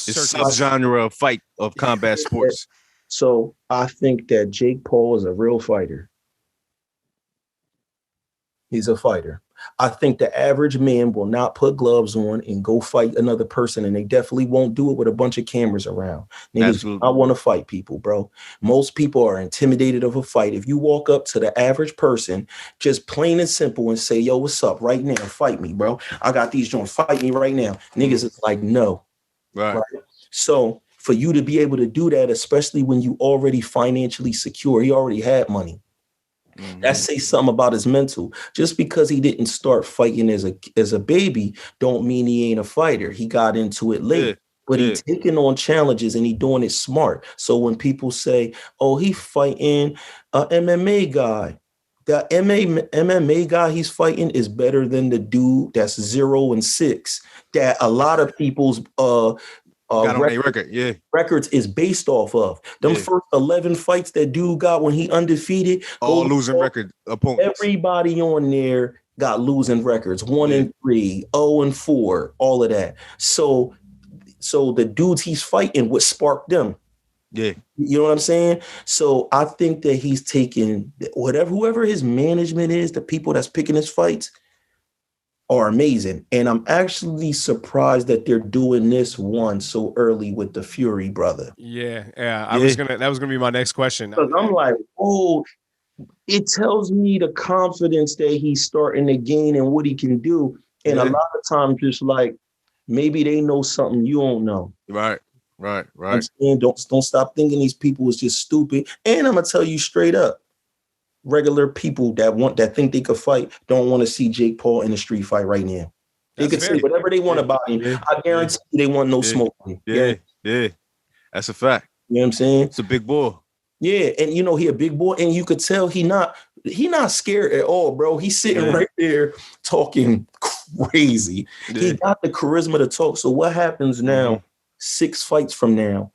genre of fight of combat sports? So I think that Jake Paul is a real fighter. He's a fighter. I think the average man will not put gloves on and go fight another person, and they definitely won't do it with a bunch of cameras around. Niggas, I want to fight people, bro. Most people are intimidated of a fight. If you walk up to the average person, just plain and simple, and say, "Yo, what's up? Right now, fight me, bro. I got these joints. Fight me right now." Niggas is like, no. Right. So for you to be able to do that, especially when you already financially secure, he already had money. That says something about his mental. Just because he didn't start fighting as a baby, don't mean he ain't a fighter. He got into it late, but he taking on challenges and he doing it smart. So when people say, "Oh, he fighting a MMA guy," the MMA guy he's fighting is better than the dude that's 0-6. That a lot of people's records is based off of. Them first 11 fights that dude got when he undefeated, all losing record opponents. Everybody on there got losing records, 1-3, 0-4, all of that. So the dudes he's fighting, what sparked them? Yeah, you know what I'm saying? So I think that he's taking whoever his management is, the people that's picking his fights are amazing. And I'm actually surprised that they're doing this one so early with the Fury brother. Yeah. That was gonna be my next question. Because I'm like, oh, it tells me the confidence that he's starting to gain and what he can do. And a lot of times just like maybe they know something you don't know. Right. I'm saying don't stop thinking these people is just stupid. And I'm gonna tell you straight up. Regular people that think they could fight don't want to see Jake Paul in a street fight right now. They could say whatever they want about him. I guarantee they want no smoke. Yeah, that's a fact. You know what I'm saying? It's a big boy. Yeah, and he a big boy, and you could tell he not scared at all, bro. He's sitting right there talking crazy. Yeah. He got the charisma to talk. So what happens now? 6 fights from now,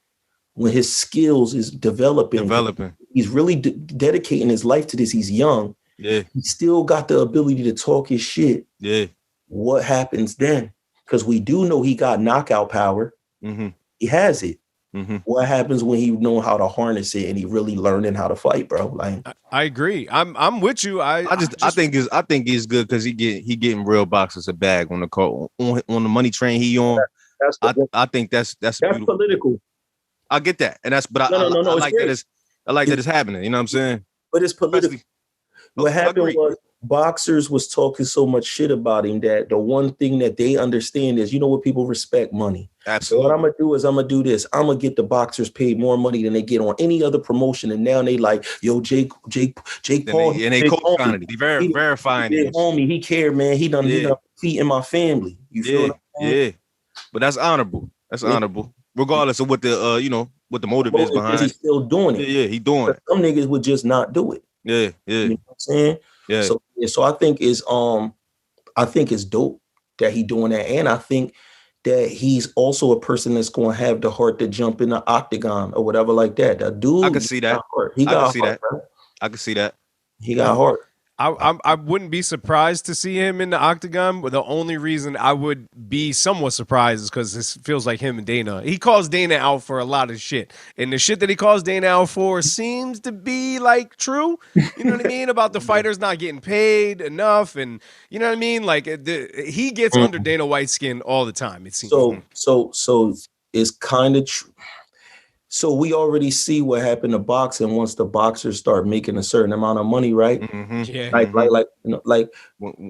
when his skills is developing. He's really dedicating his life to this. He's young. Yeah. He still got the ability to talk his shit. Yeah. What happens then? Because we do know he got knockout power. He has it. What happens when he know how to harness it and he really learning how to fight, bro? Like I agree. I'm with you. I think he's good because he getting real boxers a bag on the call on the money train he on. I think that's political. I get that, and that's I like that. I like that it's happening. You know what I'm saying? But it's political. What happened was boxers was talking so much shit about him that the one thing that they understand is, what people respect? Money. Absolutely. So what I'm gonna do is I'm gonna do this. I'm gonna get the boxers paid more money than they get on any other promotion. And now they like, yo, Jake Paul, and they co-signing it. He verifying it. Homie, he cared, man. He done feeding my family. You feel what I'm saying? Yeah. But that's honorable. That's honorable. Regardless of what the what the motive is behind. He's still doing it. Yeah, he doing it. Some niggas would just not do it. Yeah. You know what I'm saying? Yeah. So I think it's dope that he doing that, and I think that he's also a person that's going to have the heart to jump in the octagon or whatever like that. That dude, I can see that. He got heart. I can see that. He got heart. I wouldn't be surprised to see him in the octagon, but the only reason I would be somewhat surprised is because this feels like him and Dana. He calls Dana out for a lot of shit, and the shit that he calls Dana out for seems to be like true. You know what I mean about the fighters not getting paid enough, and you know what I mean. Like he gets under Dana White's skin all the time. It seems so it's kind of true. So we already see what happened to boxing once the boxers start making a certain amount of money, right? Yeah. Like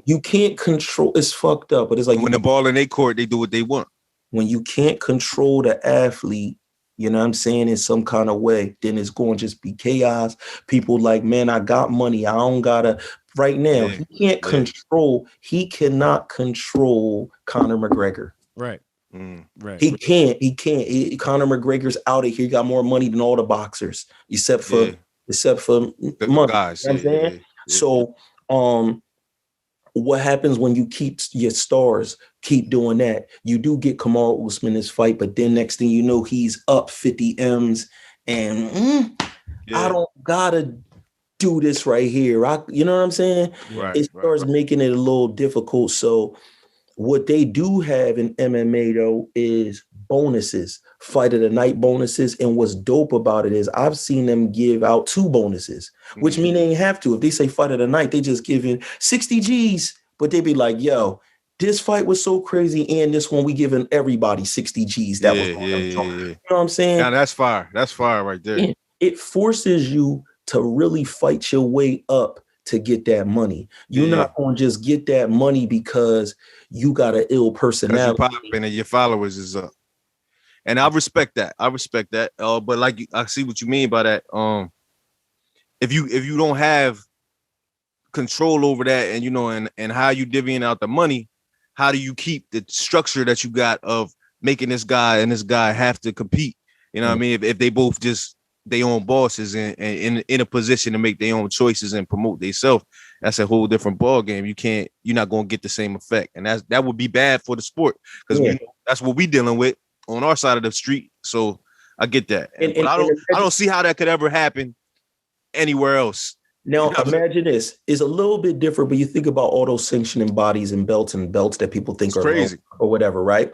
you can't control. It's fucked up, but it's like when the ball in their court, they do what they want. When you can't control the athlete, you know what I'm saying, in some kind of way, then it's going to just be chaos. People like, man, I got money. I don't gotta. Right now, he can't control. He cannot control Conor McGregor. Right. Right. He can't. Conor McGregor's out of here. He got more money than all the boxers, except for the money. guys. You know what I'm saying? So, what happens when you keep your stars keep doing that? You do get Kamal Usman this fight, but then next thing you know, he's up 50 M's, and I don't gotta do this right here. You know what I'm saying? Right, it starts making it a little difficult. So what they do have in MMA though is bonuses, fight of the night bonuses. And what's dope about it is I've seen them give out 2 bonuses, which mean they ain't have to. If they say fight of the night, they just giving 60 G's, but they be like, yo, this fight was so crazy, and this one we giving everybody 60 G's. That was you know what I'm saying? Now that's fire. That's fire right there. It forces you to really fight your way up to get that money. You're not going to just get that money because you got an ill personality. You popping and your followers is up. And I respect that. But like I see what you mean by that. If you don't have control over that, and you know, and how you divvying out the money, how do you keep the structure that you got of making this guy and this guy have to compete? You know what I mean? If they both just their own bosses and in a position to make their own choices and promote themselves, that's a whole different ball game. You're not going to get the same effect, and that would be bad for the sport, because that's what we dealing with on our side of the street. So I get that, but I don't see how that could ever happen anywhere else. Now, imagine this. It's a little bit different, but you think about all those sanctioning bodies and belts that people think are crazy or whatever, right?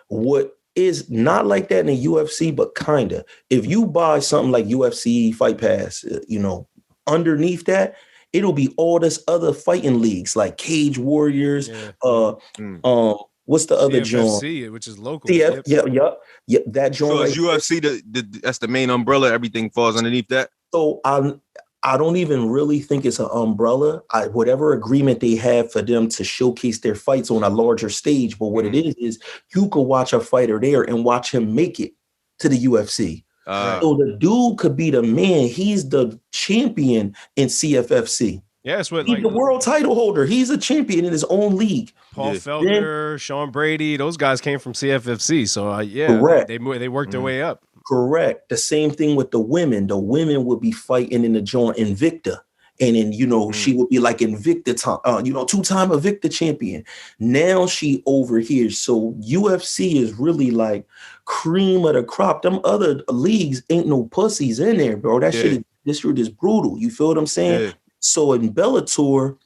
What is not like that in the UFC, but kind of. If you buy something like UFC Fight Pass, you know, underneath that, it'll be all this other fighting leagues like Cage Warriors. What's the other joint? Which is local. Yep. That joint. So is UFC that's the main umbrella? Everything falls underneath that. So I don't even really think it's an umbrella. Whatever agreement they have for them to showcase their fights on a larger stage. But what it is you could watch a fighter there and watch him make it to the UFC. So the dude could be the man. He's the champion in CFFC. Yeah, it's what he's the world title holder. He's a champion in his own league. Paul Felder, Sean Brady, those guys came from CFFC. So correct. They worked their way up. Correct. The same thing with the women. The women would be fighting in the joint Invicta. And then, you know, she would be like Invicta, 2-time Invicta champion. Now she over here. So UFC is really like cream of the crop. Them other leagues ain't no pussies in there, bro. That shit is brutal. You feel what I'm saying? Yeah. So in Bellator,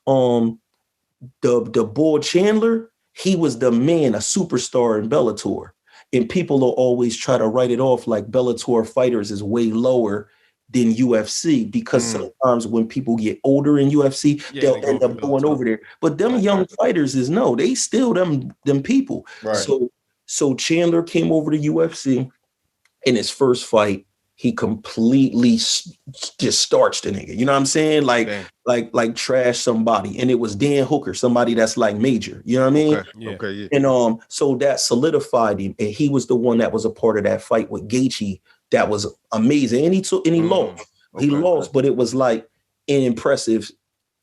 the boy Chandler, he was the man, a superstar in Bellator. And people will always try to write it off like Bellator fighters is way lower than UFC, because sometimes when people get older in UFC, they'll end up going over there. But them young fighters they still them people. Right. So Chandler came over to UFC. In his first fight, he completely just starched the nigga. You know what I'm saying? Like trash somebody. And it was Dan Hooker, somebody that's like major. You know what I mean? Okay. And so that solidified him. And he was the one that was a part of that fight with Gaethje. That was amazing. And he lost. He lost, but it was like an impressive,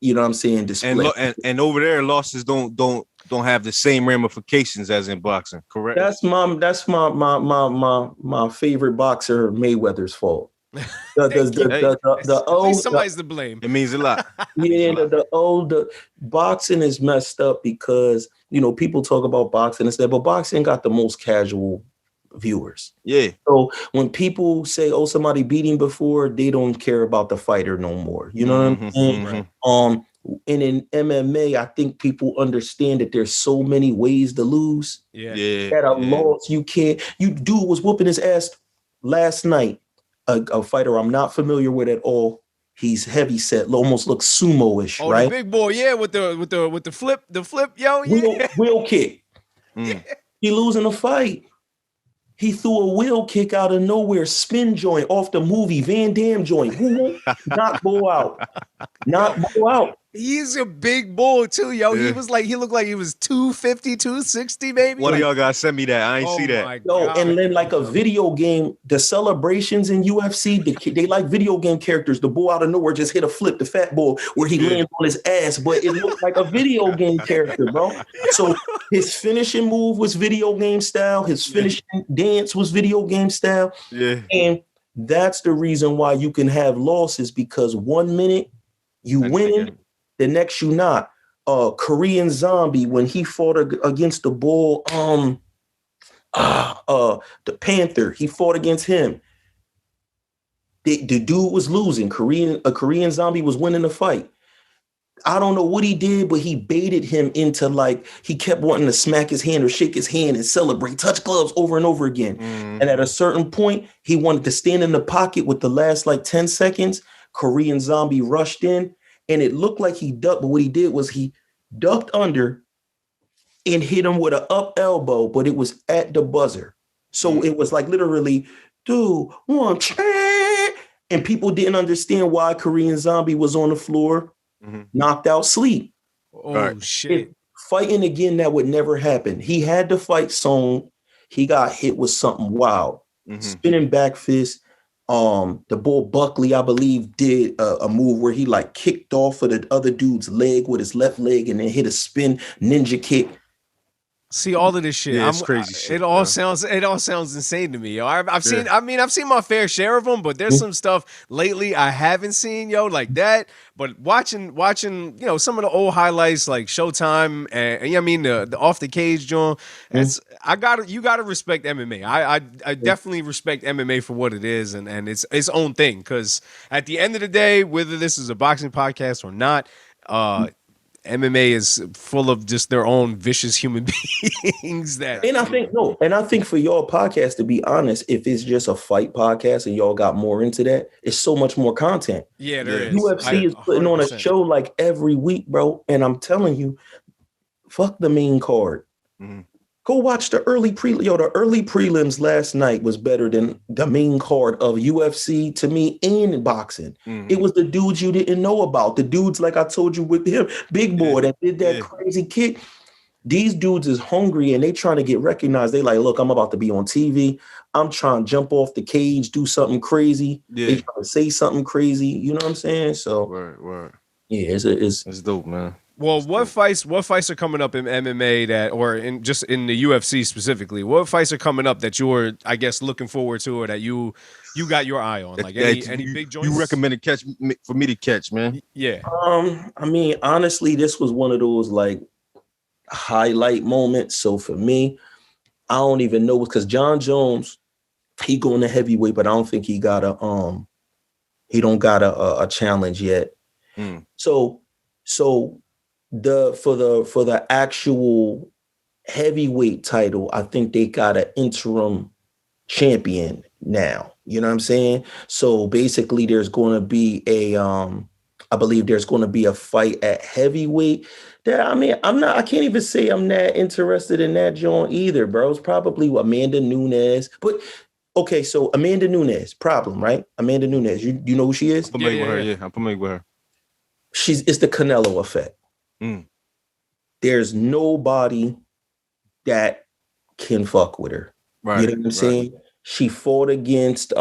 you know what I'm saying, display. And over there, losses don't have the same ramifications as in boxing, correct? That's my favorite boxer, Mayweather's fault. Somebody's to blame. It means a lot. The boxing is messed up because, you know, people talk about boxing and stuff, but boxing got the most casual viewers. Yeah. So when people say, "Oh, somebody beat him before," they don't care about the fighter no more. You know what I'm saying? Right. And in MMA, I think people understand that there's so many ways to lose. At a loss, you can't. You dude was whooping his ass last night. A fighter I'm not familiar with at all. He's heavy set, almost looks sumo-ish, right? The big boy, with the flip, yo, wheel kick. He losing a fight. He threw a wheel kick out of nowhere, spin joint off the movie Van Damme joint. Knock Bo out. He's a big bull too, yo. Yeah. He looked like he was 250, 260, maybe. One of y'all guys send me that. I ain't see that. My Yo, God. and then like a video game, the celebrations in UFC, they like video game characters. The bull out of nowhere just hit a flip, the fat bull, where he lands on his ass, but it looked like a video game character, bro. So his finishing move was video game style. His finishing dance was video game style. Yeah. And that's the reason why you can have losses, because 1 minute you winning, the next you not. Korean Zombie, when he fought against the bull, the Panther, he fought against him. The dude was losing. A Korean Zombie was winning the fight. I don't know what he did, but he baited him into like, he kept wanting to smack his hand or shake his hand and celebrate, touch gloves over and over again. And at a certain point, he wanted to stand in the pocket with the last like 10 seconds. Korean Zombie rushed in and it looked like he ducked, but what he did was he ducked under and hit him with an up elbow, but it was at the buzzer. So it was like literally 2, 1, and people didn't understand why Korean Zombie was on the floor, knocked out, sleep. Oh, shit. Fighting again, that would never happen. He had the fight song. He got hit with something wild. Spinning back fist. The bull Buckley, I believe, did a move where he like kicked off of the other dude's leg with his left leg and then hit a spin ninja kick. See all of this shit. Yeah, it's crazy shit. It all sounds insane to me, yo. I've seen my fair share of them, but there's some stuff lately I haven't seen, yo, like that. But watching, some of the old highlights like Showtime and the off the cage joint. You gotta respect MMA. I definitely respect MMA for what it is and its own thing. Because at the end of the day, whether this is a boxing podcast or not, MMA is full of just their own vicious human beings. And I think for y'all podcast, to be honest, if it's just a fight podcast and y'all got more into that, it's so much more content. Yeah, there is. UFC is putting on a show like every week, bro. And I'm telling you, fuck the main card. Go watch the early prelims last night was better than the main card of UFC to me and boxing. It was the dudes you didn't know about. The dudes, like I told you with him, Big Boy that did that crazy kick. These dudes is hungry and they trying to get recognized. They like, look, I'm about to be on TV. I'm trying to jump off the cage, do something crazy. They trying to say something crazy. You know what I'm saying? So, word. Yeah, it's dope, man. Well, what fights are coming up in MMA or in the UFC specifically? What fights are coming up that you're, I guess, looking forward to or that you got your eye on? Like any big joints? You recommend for me to catch, man? Yeah. I mean, honestly, this was one of those like highlight moments. So for me, I don't even know, because John Jones, he going to heavyweight, but I don't think he got a challenge yet. So for the actual heavyweight title, I think they got an interim champion now. You know what I'm saying? So basically there's going to be I believe there's going to be a fight at heavyweight. I can't even say I'm that interested in that joint either, bro. It's probably Amanda Nunes. But okay, so Amanda Nunes, problem, right? Amanda Nunes, you know who she is? I'm familiar with her, yeah. I'm familiar with her. It's the Canelo effect. There's nobody that can fuck with her. Right. You know what I'm saying? She fought against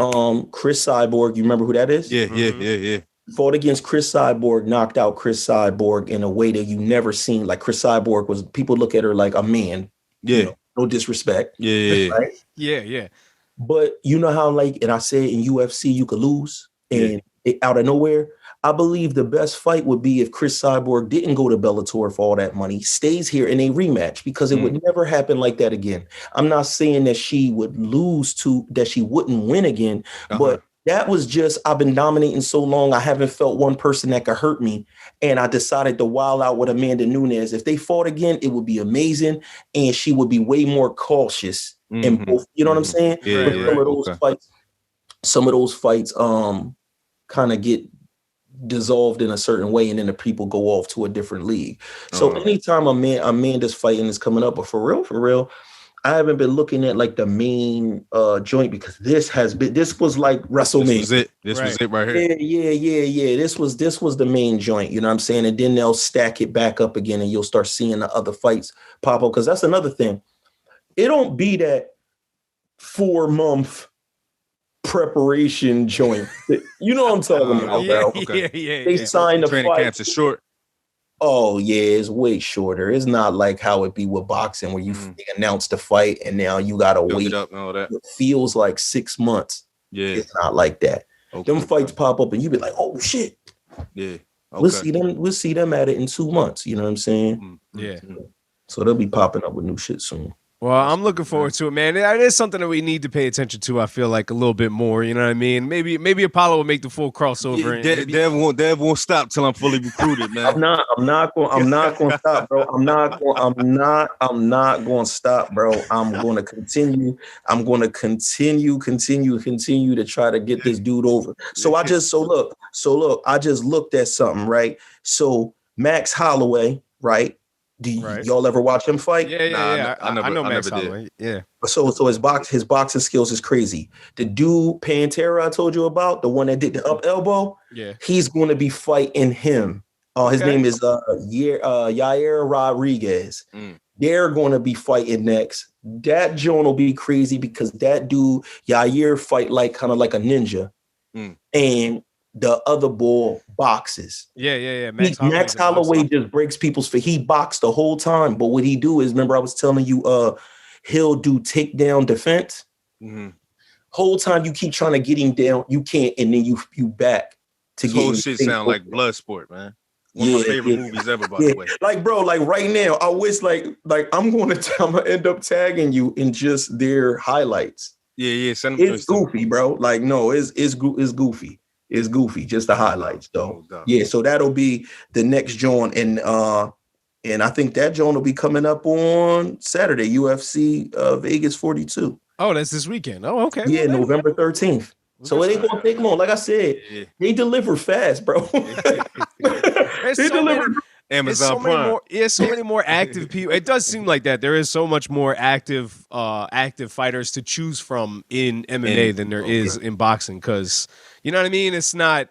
Chris Cyborg. You remember who that is? Yeah. Fought against Chris Cyborg, knocked out Chris Cyborg in a way that you never seen. Like Chris Cyborg was, people look at her like a man. Yeah. You know, no disrespect. Yeah. Right? Yeah. But you know how, like, and I said in UFC you could lose and out of nowhere. I believe the best fight would be if Chris Cyborg didn't go to Bellator for all that money, stays here in a rematch, because it would never happen like that again. I'm not saying that she would that she wouldn't win again, but that was just, I've been dominating so long, I haven't felt one person that could hurt me. And I decided to wild out with Amanda Nunes. If they fought again, it would be amazing. And she would be way more cautious. And both, you know what I'm saying? Some of those fights kind of get dissolved in a certain way, and then the people go off to a different league. So anytime Amanda's fighting is coming up, but for real, I haven't been looking at like the main joint because this was like WrestleMania. This was it right here. Yeah. This was the main joint, you know what I'm saying? And then they'll stack it back up again and you'll start seeing the other fights pop up. Because that's another thing. It don't be that 4-month preparation joint. You know what I'm talking about, bro. They signed the training fight. camps is short. Oh yeah, it's way shorter. It's not like how it be with boxing where they announce the fight and now you gotta wait. Up and all that. It feels like 6 months. Yeah, it's not like that. Okay. Them fights pop up and you be like, oh shit. Yeah, okay. We'll see them at it in 2 months. You know what I'm saying? Yeah. So they'll be popping up with new shit soon. Well, I'm looking forward to it, man. It is something that we need to pay attention to. I feel like a little bit more. You know what I mean? Maybe Apollo will make the full crossover. Yeah, Dev won't stop till I'm fully recruited, man. I'm not going to stop, bro. I'm not going to stop, bro. I'm going to continue. I'm going to continue to try to get this dude over. So I just look. I just looked at something, right? So Max Holloway, right? Do y'all ever watch him fight? Yeah. I know Max Holloway. Yeah. So his boxing skills is crazy. The dude Pantera I told you about, the one that did the up elbow, he's going to be fighting him. His name is Yair Rodriguez. They're going to be fighting next. That joint will be crazy because that dude Yair fight like kind of like a ninja, and the other bull boxes. Yeah. Max Holloway just breaks people's feet. He boxed the whole time, but what he do is, remember I was telling you, he'll do takedown defense. Whole time you keep trying to get him down, you can't, and then you back to get him. Whole shit sound like Bloodsport, man. One of my favorite movies ever, by the way. Like, bro, like right now, I wish like I'm gonna end up tagging you in just their highlights. Yeah. It's goofy, bro. Like, no, it's goofy. It's goofy, just the highlights, though. So that'll be the next joint, and I think that joint will be coming up on Saturday, UFC Vegas 42. Oh, that's this weekend. Oh, okay. Yeah, November 13th. So it ain't gonna take long. Like I said, they deliver fast, bro. They deliver. Amazon Prime. So many more active people. It does seem like that. There is so much more active fighters to choose from in MMA than there is in boxing. Because you know what I mean. It's not.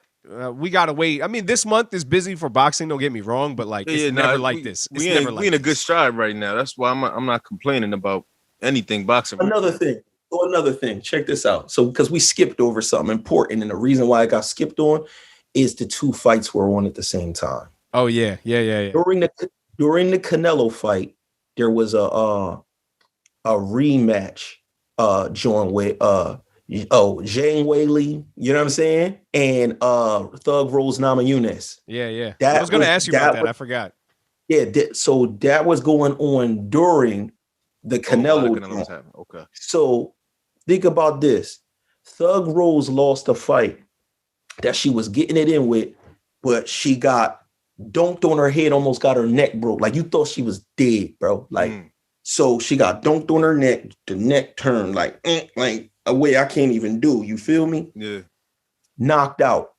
We gotta wait. I mean, this month is busy for boxing. Don't get me wrong, but like it's never like this. We in a good stride right now. That's why I'm not complaining about anything boxing. Another thing. Check this out. So because we skipped over something important, and the reason why I got skipped on is the 2 fights were on at the same time. Oh yeah. During the Canelo fight, there was a rematch. Joint with Zhang Weili, you know what I'm saying, and Thug Rose Namajunas. Yeah. I was going to ask you about that. I forgot. Yeah, so that was going on during the Canelo. Okay. So think about this: Thug Rose lost a fight that she was getting it in with, but she got dunked on her head, almost got her neck broke. Like you thought she was dead, bro. Like, so she got dunked on her neck. The neck turned like a way I can't even do. You feel me? Yeah. Knocked out.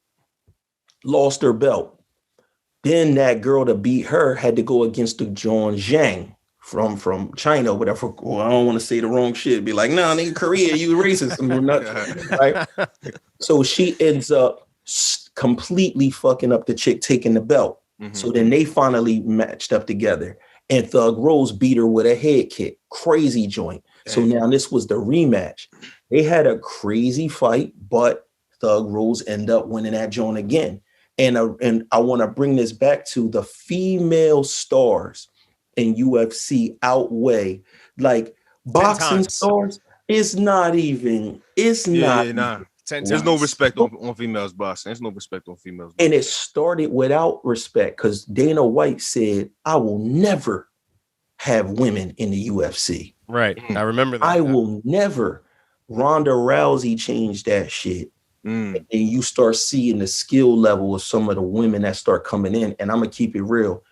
Lost her belt. Then that girl to beat her had to go against the John Zhang from China, whatever. Well, I don't want to say the wrong shit. Be like, nah, nigga, Korea, you racist. Right? So she ends up completely fucking up the chick taking the belt. So then they finally matched up together, and Thug Rose beat her with a head kick. Crazy joint. So now this was the rematch. They had a crazy fight, but Thug Rose ended up winning that joint again. And I want to bring this back to the female stars in UFC outweigh like boxing stars. It's not even. It's not. There's no respect on females boxing. There's no respect on females boxing. And it started without respect because Dana White said, I will never have women in the UFC. Right. I remember that. I will never. Ronda Rousey changed that shit. And you start seeing the skill level of some of the women that start coming in. And I'm going to keep it real.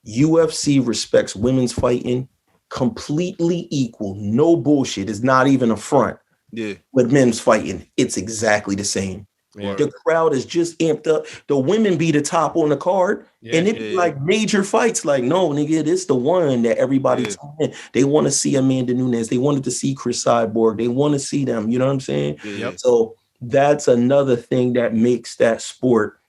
UFC respects women's fighting completely equal. No bullshit. It's not even a front. Yeah. With men's fighting, it's exactly the same. Yeah. The crowd is just amped up. The women be the top on the card. Yeah. And it be like major fights. Like, no, nigga, this the one that everybody tuned in. They want to see Amanda Nunes. They wanted to see Chris Cyborg. They want to see them. You know what I'm saying? Yeah. So that's another thing that makes that sport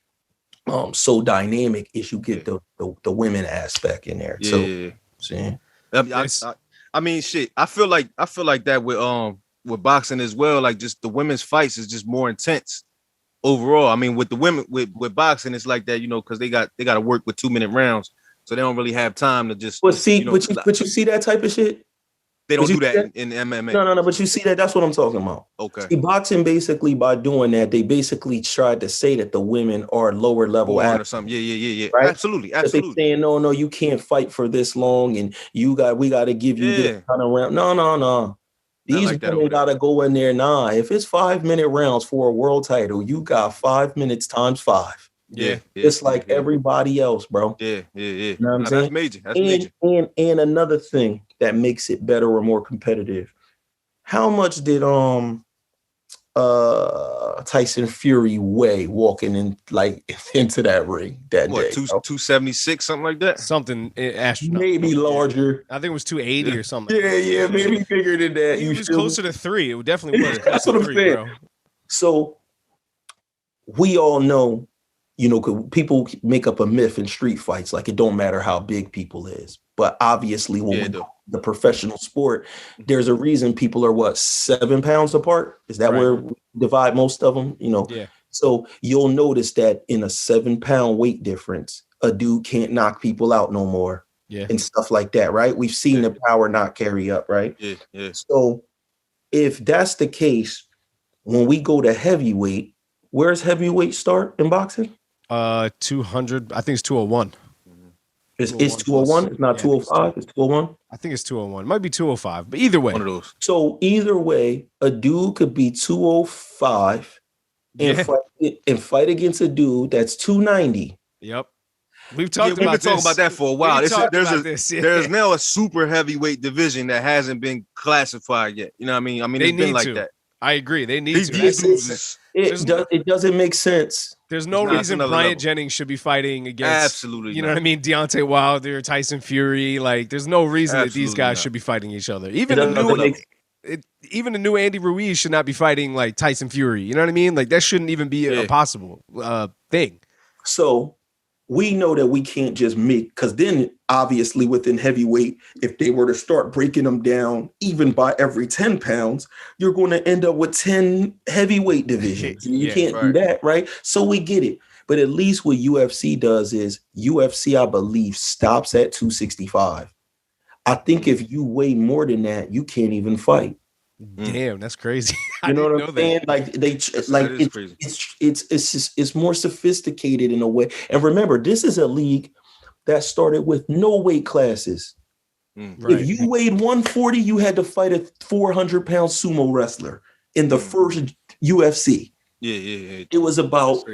so dynamic is you get the women aspect in there. See? I mean, shit. I feel like that with boxing as well. Like, just the women's fights is just more intense overall. I mean, with the women with boxing, it's like that, you know, because they got to work with 2-minute rounds, so they don't really have time to just. But see, but you see that type of shit. They don't do that in MMA. No. But you see that? That's what I'm talking about. Okay. See, boxing basically by doing that, they basically tried to say that the women are lower level or something. Yeah. Right? Absolutely. They saying no, you can't fight for this long, and we got to give you this kind of round. No. These women gotta go in there. Nah, if it's 5-minute rounds for a world title, you got 5 minutes times 5. Yeah. It's like everybody else, bro. Yeah. You know what I'm saying? That's major. That's major. And another thing that makes it better or more competitive. How much did Tyson Fury weigh walking in into that ring that day? 276, something like that. Something astronomical. Maybe larger. I think it was 280 or something. Yeah, maybe bigger than that. It was closer to 3. It definitely was. That's what I'm saying. Bro. So we all know, you know, people make up a myth in street fights, like it don't matter how big people is. But obviously, when the professional sport, there's a reason people are 7 pounds apart. Is that where we divide most of them? You know, So you'll notice that in a 7-pound weight difference, a dude can't knock people out no more, and stuff like that, right? We've seen the power not carry up, right? Yeah. So if that's the case, when we go to heavyweight, where's heavyweight start in boxing? 200. I think it's 201. It's 201. It's not 205. It's 201. I think it's 201. It might be 205, but either way. One of those. So either way, a dude could be 205 and fight against a dude that's 290. Yep. We've been talking about that for a while. There's now a super heavyweight division that hasn't been classified yet. You know what I mean? I mean, it's been like that. I agree. They need to. It doesn't make sense. There's no reason Bryant Jennings should be fighting against. Absolutely, you know what I mean? Deontay Wilder, Tyson Fury. Like, there's no reason that these guys should be fighting each other. Even the new Andy Ruiz should not be fighting like Tyson Fury. You know what I mean? Like, that shouldn't even be a possible thing. So we know that we can't just make, because then obviously within heavyweight, if they were to start breaking them down even by every 10 pounds, you're going to end up with 10 heavyweight divisions. You can't do that, right? So we get it. But at least what UFC does is UFC, I believe, stops at 265. I think if you weigh more than that, you can't even fight. Damn, that's crazy. You know what I'm saying? Like it's more sophisticated in a way. And remember, this is a league that started with no weight classes. Right. If you weighed 140, you had to fight a 400-pound sumo wrestler in the first UFC. Yeah. It was about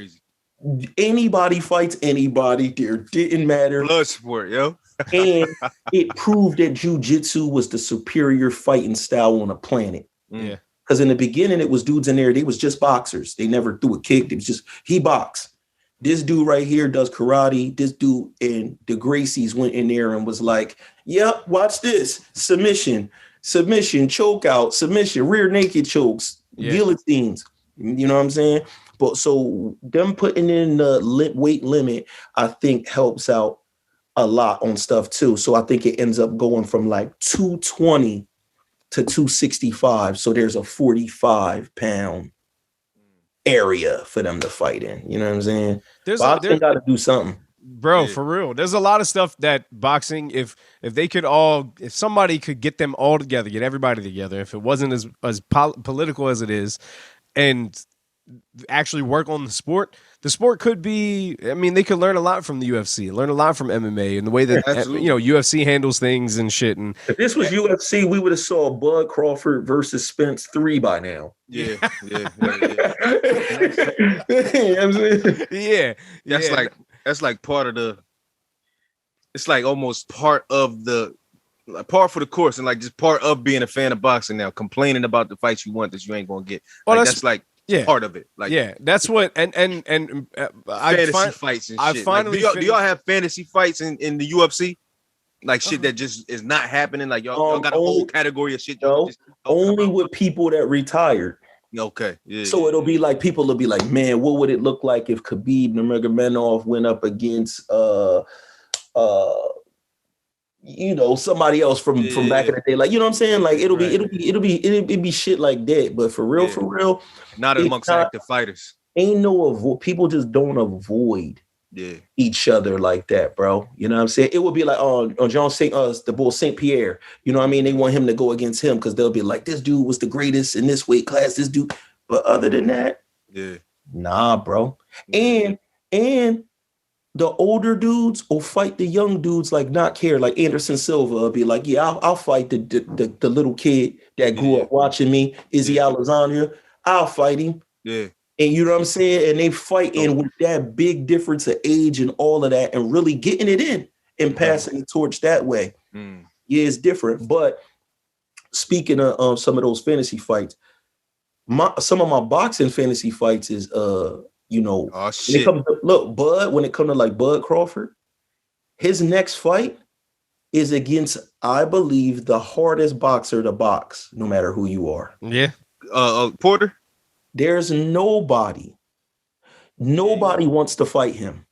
anybody fights anybody. There didn't matter. Blood sport, yo. And it proved that jiu-jitsu was the superior fighting style on the planet. Yeah. Because in the beginning, it was dudes in there. They was just boxers. They never threw a kick. It was just, he boxed. This dude right here does karate. This dude and the Gracies went in there and was like, yep, watch this. Submission, choke out, submission, rear naked chokes, guillotines. You know what I'm saying? But so them putting in the weight limit, I think helps out a lot on stuff too. So I think it ends up going from like 220 to 265. So there's a 45-pound area for them to fight in. You know what I'm saying? Boxing got to do something. Bro, for real. There's a lot of stuff that boxing, if somebody could get them all together, get everybody together, if it wasn't as political as it is, and actually work on the sport could be, I mean, they could learn a lot from the UFC, learn a lot from MMA and the way that UFC handles things and shit. And if this was UFC, we would have saw Bud Crawford versus Spence 3 by now. Yeah. That's like part of the, it's like almost part of the, part for the course, and like just part of being a fan of boxing now, complaining about the fights you want that you ain't gonna get. Like, that's like Yeah. part of it. Like yeah, that's what and fantasy fights and I shit. finally Like, do y'all have fantasy fights in the UFC? Like shit that just is not happening. Like y'all got a whole category of shit. No, only with people that retired. Okay. Yeah. So it'll be like people will be like, man, what would it look like if Khabib Nurmagomedov went up against somebody else from back in the day? Like, you know what I'm saying? Like it'll be shit like that. But for real, not amongst active fighters. Ain't no people just don't avoid each other like that, bro. You know what I'm saying? It would be like on John St. The bull St. Pierre. You know what I mean? They want him to go against him because they'll be like, this dude was the greatest in this weight class. This dude, but other than that, nah, bro. And the older dudes will fight the young dudes like not care. Like Anderson Silva will be like, yeah, I'll fight the little kid that grew up watching me, Izzy Alexandria. I'll fight him. Yeah. And you know what I'm saying? And they fighting with that big difference of age and all of that and really getting it in and passing the torch that way. Yeah, it's different. But speaking of some of those fantasy fights, some of my boxing fantasy fights is, oh, shit. When it comes to like Bud Crawford, his next fight is against, I believe, the hardest boxer to box, no matter who you are. Yeah. Porter? There's nobody wants to fight him.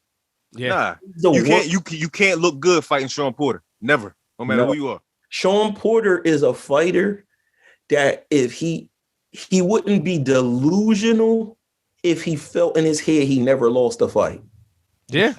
Yeah. Nah, you can't look good fighting Sean Porter. Never. No matter who you are. Sean Porter is a fighter that if he wouldn't be delusional if he felt in his head he never lost a fight. Yeah.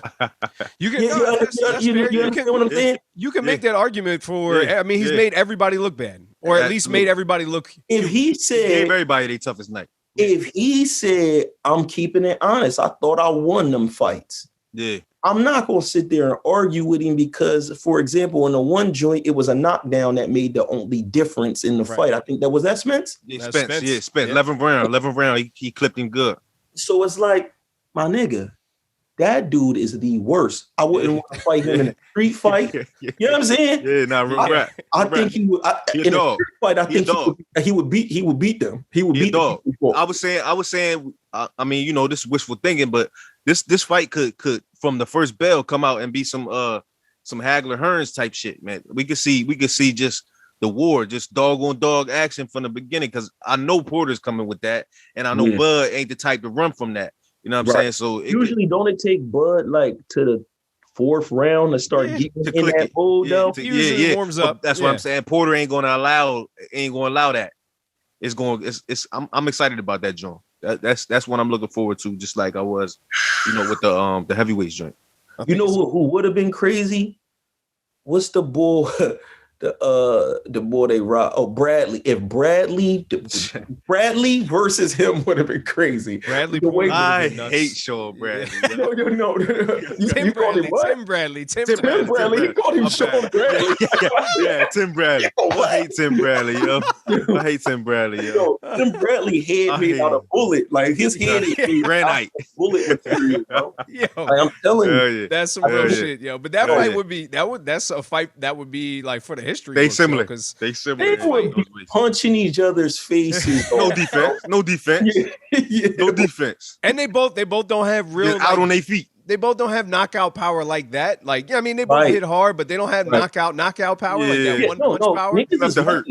You can understand what I'm saying? You can make that argument for I mean, he's made everybody look bad. Or at least made everybody look if he said he gave everybody their toughest night. If he said, I'm keeping it honest, I thought I won them fights. Yeah. I'm not going to sit there and argue with him because, for example, in the one joint, it was a knockdown that made the only difference in the fight. I think that was Spence? Yeah, Spence. Yeah, Spence. 11th round. He clipped him good. So it's like, my nigga, that dude is the worst. I wouldn't want to fight him in a street fight. You know what I'm saying? Yeah, I think he would. In a street fight, I think he would beat them. He would beat them. I was saying. I mean, you know, this is wishful thinking, but this fight could from the first bell come out and be some Hagler Hearns type shit, man. We could see just the war, just dog on dog action from the beginning. Because I know Porter's coming with that, and I know Bud ain't the type to run from that. You know what I'm saying? So usually, don't it take Bud like to the fourth round to start getting in that mode though? Usually warms up. That's what I'm saying. Porter ain't gonna allow that. I'm excited about that joint. That's what I'm looking forward to, just like I was, you know, with the heavyweights joint. You know who would have been crazy? What's the bull? The boy they rock. Oh, Bradley. If Bradley versus him would have been crazy. Bradley, I hate Sean Bradley. No. Tim Bradley. He called him Sean Bradley. Yeah, Tim Bradley. I hate Tim Bradley, yo. Tim Bradley head made out of bullet. Like his head is granite. Bullet material, bro. Yo, like, I'm telling you, that's some real shit, yo. But that fight would be that's a fight that would be like for the history. They similar. They would be punching each other's faces. No defense. No defense. No defense. And they both don't have real out on their feet. They both don't have knockout power like that. Like, I mean, they both hit hard, but they don't have knockout power like that one punch power. That's the hurt.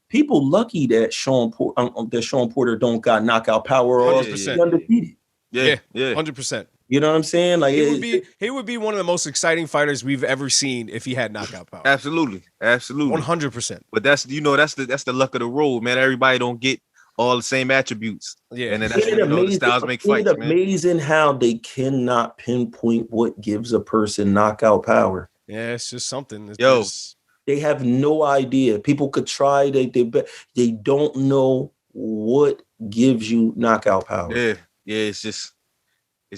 People lucky that Sean Porter don't got knockout power or undefeated. Yeah, 100%. You know what I'm saying? Like he would be one of the most exciting fighters we've ever seen if he had knockout power. Absolutely. 100%. But that's the luck of the road, man. Everybody don't get all the same attributes. Yeah, and then that's when the styles make fights. It's amazing how they cannot pinpoint what gives a person knockout power. Yeah, it's just something. They have no idea. People could try. They don't know what gives you knockout power. Yeah. It's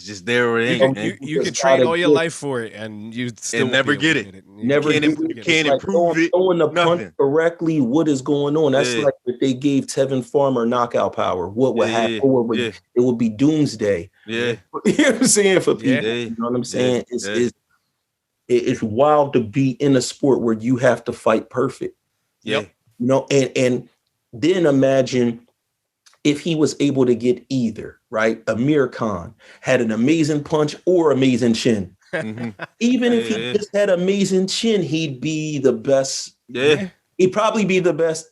just there or it ain't. You can train all your life for it, and you still never get it. You can't improve it. Throwing the punch correctly, what is going on? That's like if they gave Tevin Farmer knockout power. What would happen? It would be doomsday. Yeah, you know what I'm saying for people. You know what I'm saying? It's wild to be in a sport where you have to fight perfect. Yep. You know, and then imagine if he was able to get either, right? Amir Khan had an amazing punch or amazing chin. Even if he just had amazing chin, he'd be the best. Yeah. He'd probably be the best.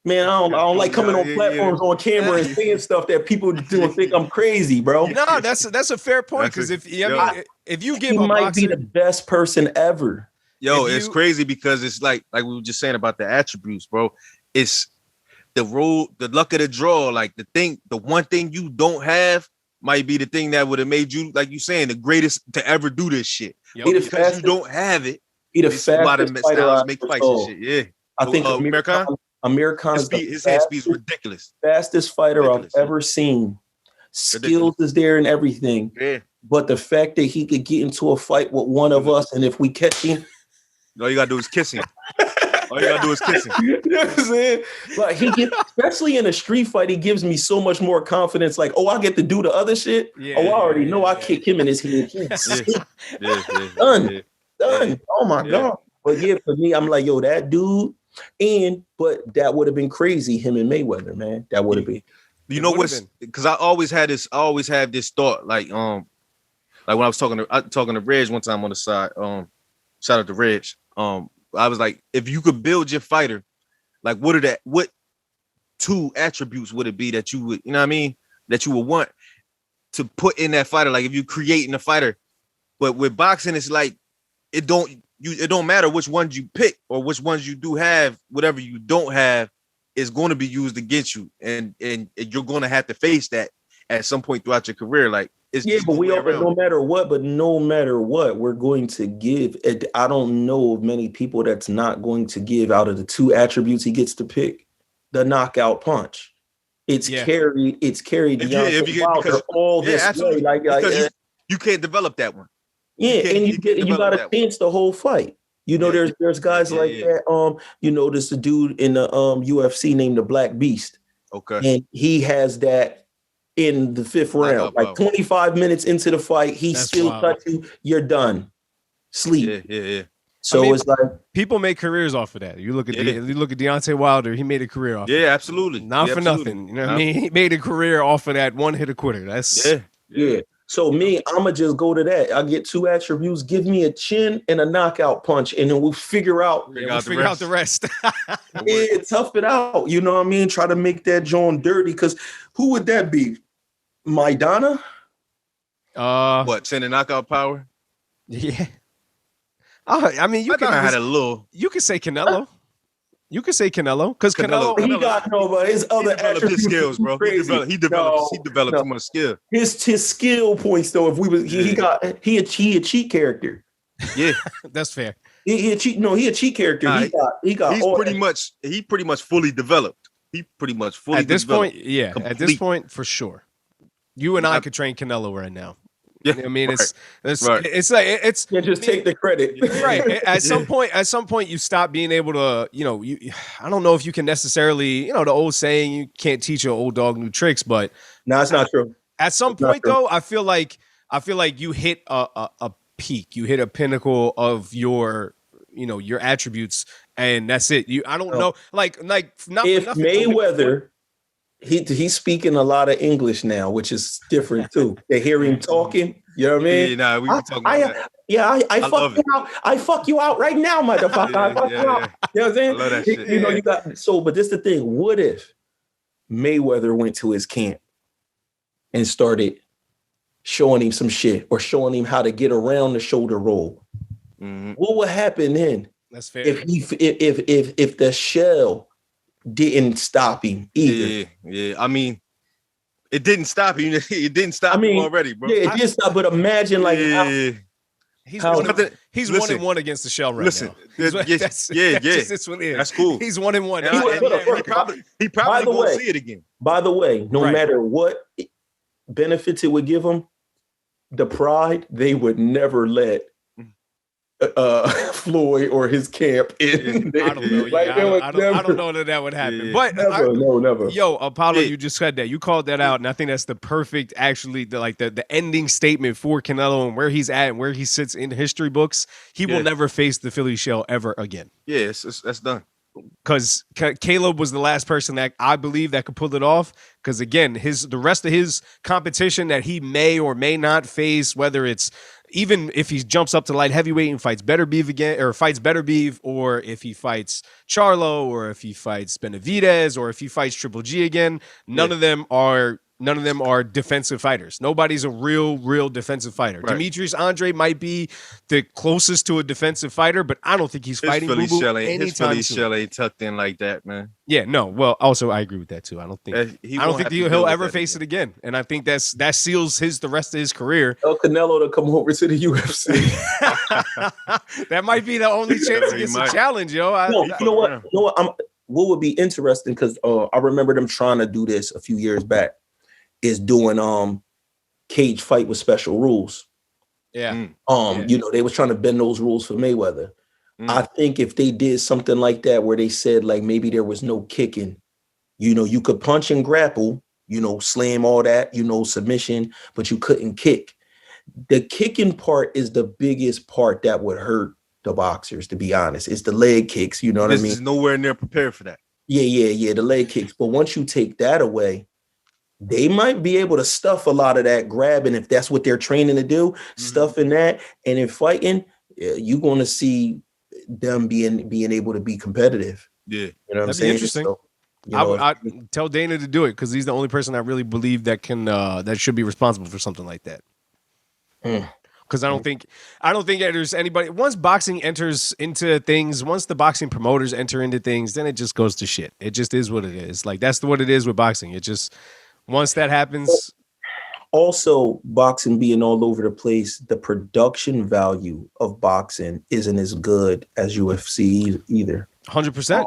Man, I don't like coming on platforms on camera and saying stuff that people do think I'm crazy, bro. No, that's a fair point, because if you give he a might boxer, be the best person ever. Yo, it's crazy because it's like we were just saying about the attributes, bro. It's the rule, the luck of the draw. Like the one thing you don't have might be the thing that would have made you, like you saying, the greatest to ever do this shit. He the Because fastest, you don't have it. he the It's a lot of fastest fighter styles I make ever fights saw. and shit. Yeah. I think Amir Khan is his head speed is ridiculous. fastest fighter Ridiculous, I've ever seen. Skills is there and everything. Yeah. But the fact that he could get into a fight with one of us, and if we catch him, All you gotta do is kiss him. All you gotta do is kiss him. you know what I'm saying? Like he gets, especially in a street fight, he gives me so much more confidence. Like, oh, I get to do the other shit. I already know I kick him in his head. Done. Oh my God. But yeah, for me, I'm like, yo, that dude. But that would have been crazy, him and Mayweather, man. That would have been. You know what's, because I always have this thought, like when I was talking to Reg one time on the side, shout out to Reg. I was like, if you could build your fighter, like what two attributes would it be that you would, you know what I mean, that you would want to put in that fighter? Like if you're creating a fighter, but with boxing, it's like it don't matter which ones you pick or which ones you do have. Whatever you don't have is going to be used against you, and you're going to have to face that at some point throughout your career. Like it's but no matter what, we're going to give. I don't know of many people that's not going to give out of the two attributes he gets to pick the knockout punch. It's carried. Deontay Wilder all this way. Like you can't develop that one. Yeah, you got a chance the whole fight. You know, there's guys like that. There's a dude in the UFC named the Black Beast. Okay. And he has that in the fifth round. Like 25 minutes into the fight, he still cut you, you're done. Sleep. Yeah. So it's like people make careers off of that. You look at Deontay Wilder, he made a career off of that. Absolutely. Not for nothing. You know what I mean? He made a career off of that one hit a quitter. That's yeah. So me, I'ma just go to that. I get two attributes. Give me a chin and a knockout punch, and then we'll figure out the rest. Tough it out. You know what I mean? Try to make that John dirty. Because who would that be? Maidana? What, chin and knockout power? Yeah. I mean, you could say Canelo. You could say Canelo, because Canelo he got but his other attributes, his skills, bro. He developed too much skill. His skill points, though. If we was he a cheat character. Yeah, that's fair. He a cheat character. He's pretty much fully developed. At this point, at this point, for sure. You and I could train Canelo right now. Yeah, I mean, it's just take the credit. Right. At some point, you stop being able to, I don't know if you can necessarily, the old saying, you can't teach an old dog new tricks, but no, it's not true. At some point, though, I feel like you hit a peak, you hit a pinnacle of your attributes, and that's it. I don't know, like not if Mayweather. He's speaking a lot of English now, which is different too. They hear him talking. You know what I mean? Yeah, we can talk about that. I fuck you out. I fuck you out right now, motherfucker. I fuck you out. You know what I'm saying? I love that shit. You got but this is the thing. What if Mayweather went to his camp and started showing him some shit or showing him how to get around the shoulder roll? Mm-hmm. What would happen then? That's fair. If the shell didn't stop him either. Yeah. I mean, it didn't stop him. It didn't stop him already, bro. Yeah, it did stop. But imagine, like, he's 1-1 against the shell right now. That's cool. He's 1-1. He probably won't see it again. By the way, no matter what benefits it would give him, the pride, they would never let Floyd or his camp in. I don't know. I don't know that would happen. But never. Yo, Apollo, you just said that. You called that out, and I think that's the perfect, actually, the ending statement for Canelo and where he's at and where he sits in history books. He will never face the Philly shell ever again. Yeah, that's done. because Caleb was the last person that I believe that could pull it off. Because again, the rest of his competition that he may or may not face, whether it's even if he jumps up to light heavyweight and fights Beterbiev again, or fights Beterbiev, or if he fights Charlo, or if he fights Benavidez, or if he fights Triple G again, none of them are defensive fighters. Nobody's a real defensive fighter. Right. Demetrius Andre might be the closest to a defensive fighter, but I don't think he's fighting His Boo Boo Philly anytime soon. shell ain't tucked in like that, man. Yeah, no. Well, also I agree with that too. I don't think he'll ever face it again, and I think that seals the rest of his career. Tell Canelo to come over to the UFC. That might be the only chance he gets a challenge, yo. You know what? What would be interesting, because I remember them trying to do this a few years back, is doing cage fight with special rules. Yeah. You know, they was trying to bend those rules for Mayweather. I think if they did something like that, where they said like maybe there was no kicking, you know, you could punch and grapple, you know, slam, all that, you know, submission, but you couldn't kick. The kicking part is the biggest part that would hurt the boxers, to be honest. It's the leg kicks, you know what I mean? This is nowhere near prepared for that. Yeah, the leg kicks. But once you take that away, they might be able to stuff a lot of that grabbing, if that's what they're training to do, stuffing that. And in fighting, you're going to see them being able to be competitive. Yeah. You know what I'm That'd be saying? interesting. So, I tell Dana to do it, because he's the only person I really believe that that should be responsible for something like that. Because I don't think there's anybody. Once boxing enters into things, once the boxing promoters enter into things, then it just goes to shit. It just is what it is. Like, that's what it is with boxing. It just, once that happens. Also, boxing being all over the place, the production value of boxing isn't as good as UFC either. 100%.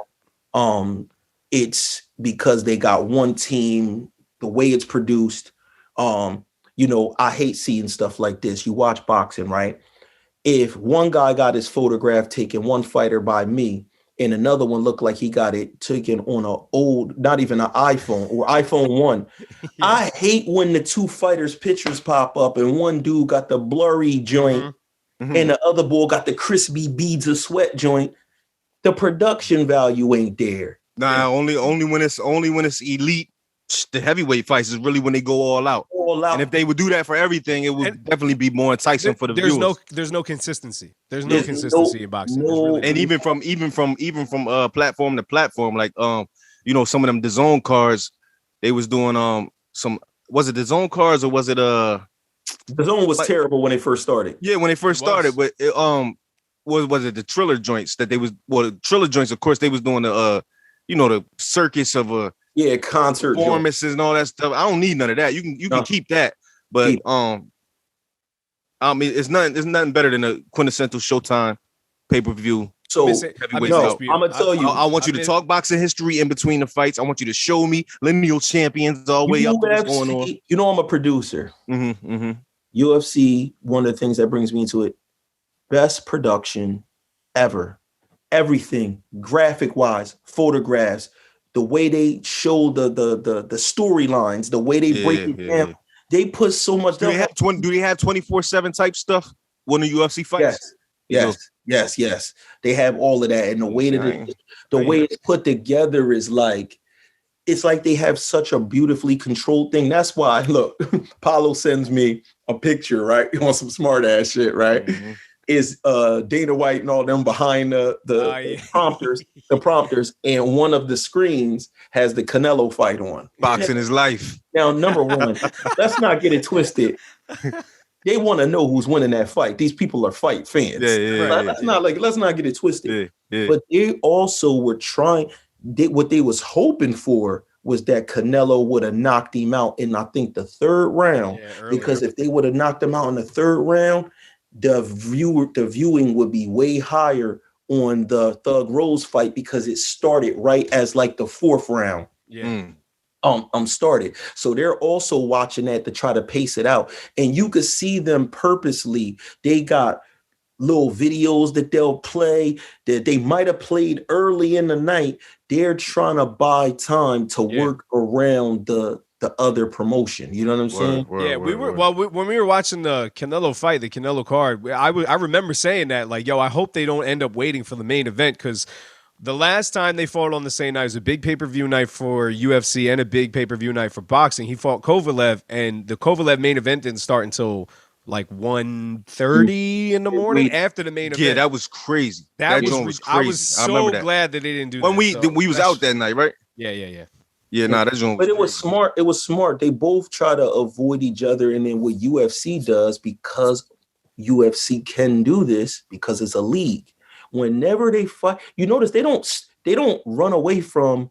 It's because they got one team, the way it's produced. You know, I hate seeing stuff like this. You watch boxing, right? If one guy got his photograph taken, one fighter by me, and another one looked like he got it taken on an old, not even an iPhone or iPhone 1. I hate when the two fighters' pictures pop up and one dude got the blurry joint and the other boy got the crispy beads of sweat joint. The production value ain't there. Nah, only when it's elite. The heavyweight fights is really when they go all out. And if they would do that for everything, it would definitely be more enticing for the viewers. There's no consistency. There's no consistency in boxing. And even from platform to platform, like you know, some of them DAZN cards, they was doing was it DAZN cards, or was it DAZN was terrible when they first started. Yeah, when they first started, but it, was it the Triller joints that they was, well, the Triller joints, of course, they was doing the you know, the circus of concert performances and all that stuff. I don't need none of that. You can keep that, but I mean, it's nothing better than a quintessential Showtime pay-per-view. So I'm gonna tell you, I want you to talk boxing history in between the fights. I want you to show me lineal champions all the way up to what's going on. You know, I'm a producer. UFC, one of the things that brings me into it, best production ever. Everything, graphic wise, photographs, the way they show the storylines, the way they break it down. They put so much. Do they have 24/7 type stuff when the UFC fights? Yes. They have all of that, and the way that way it's put together is like, it's like they have such a beautifully controlled thing. That's why, look, Paulo sends me a picture, right, on some smart ass shit, right? Is Dana White and all them behind the prompters, and one of the screens has the Canelo fight on. Boxing is life. Now, number one, let's not get it twisted. They want to know who's winning that fight. These people are fight fans. Let's not get it twisted. But they also were trying. What they was hoping for was that Canelo would have knocked him out in, I think, the third round. Because if they would have knocked him out in the third round, the viewing would be way higher on the Thug Rose fight, because it started right as like the fourth round. Started. So they're also watching that to try to pace it out. And you could see them purposely. They got little videos that they'll play that they might have played early in the night. They're trying to buy time to work around the other promotion. You know what I'm saying? When we were watching the Canelo fight, the Canelo card, I remember saying that, like, yo, I hope they don't end up waiting for the main event, because The last time they fought on the same night was a big pay-per-view night for UFC and a big pay-per-view night for boxing. He fought Kovalev, and the Kovalev main event didn't start until like 1:30 in the morning after the main event. Yeah, that was crazy. That joint was crazy. I was so glad that they didn't do when that. we was out that night, right? Yeah. Yeah, nah, that joint. But it was smart. It was smart. They both try to avoid each other, and then what UFC does, because UFC can do this because it's a league. Whenever they fight, you notice they don't run away from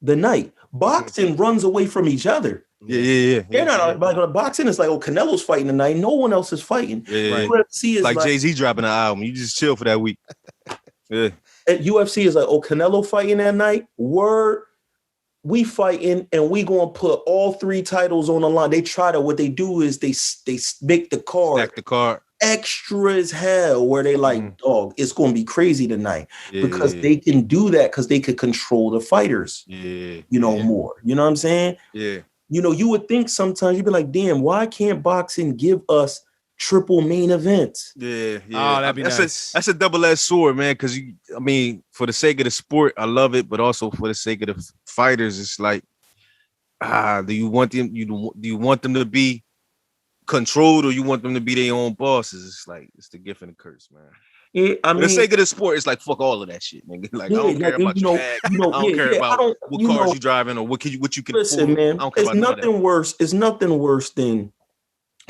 the night. Boxing runs away from each other. Yeah. They're not like boxing. It's like, oh, Canelo's fighting tonight. No one else is fighting. Yeah. UFC is like Jay-Z dropping an album. You just chill for that week. Yeah. At UFC is like, oh, Canelo fighting that night. We fighting, and we gonna put all 3 titles on the line. They try to. What they do is they make the card. Stack the card. Extra as hell, where they like, dog, it's gonna be crazy tonight because they can do that because they could control the fighters, more. You know what I'm saying? Yeah. You would think sometimes you'd be like, damn, why can't boxing give us triple main events? Yeah. Oh, that'd be nice. That's a double-edged sword, man. Because for the sake of the sport, I love it, but also for the sake of the fighters, it's like, do you want them? Do you want them to be controlled, or you want them to be their own bosses? It's like it's the gift and the curse, man. Yeah, for the sake of the sport, it's like fuck all of that shit, nigga. Like I don't care about your bag. I don't care about what cars you driving or what you can listen, afford. man. I don't care It's about nothing worse. It's nothing worse than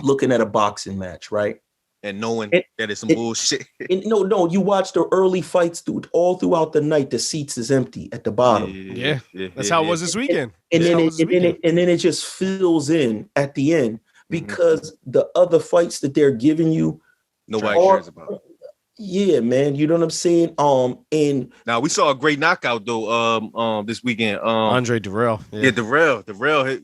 looking at a boxing match, right? And knowing that it's some bullshit. No, you watch the early fights all throughout the night. The seats is empty at the bottom. Yeah. That's how it was this weekend. And then it just fills in at the end because the other fights that they're giving you, nobody cares about. Yeah, man. You know what I'm saying? And now we saw a great knockout though. This weekend. Andre Dirrell. Yeah, Dirrell hit.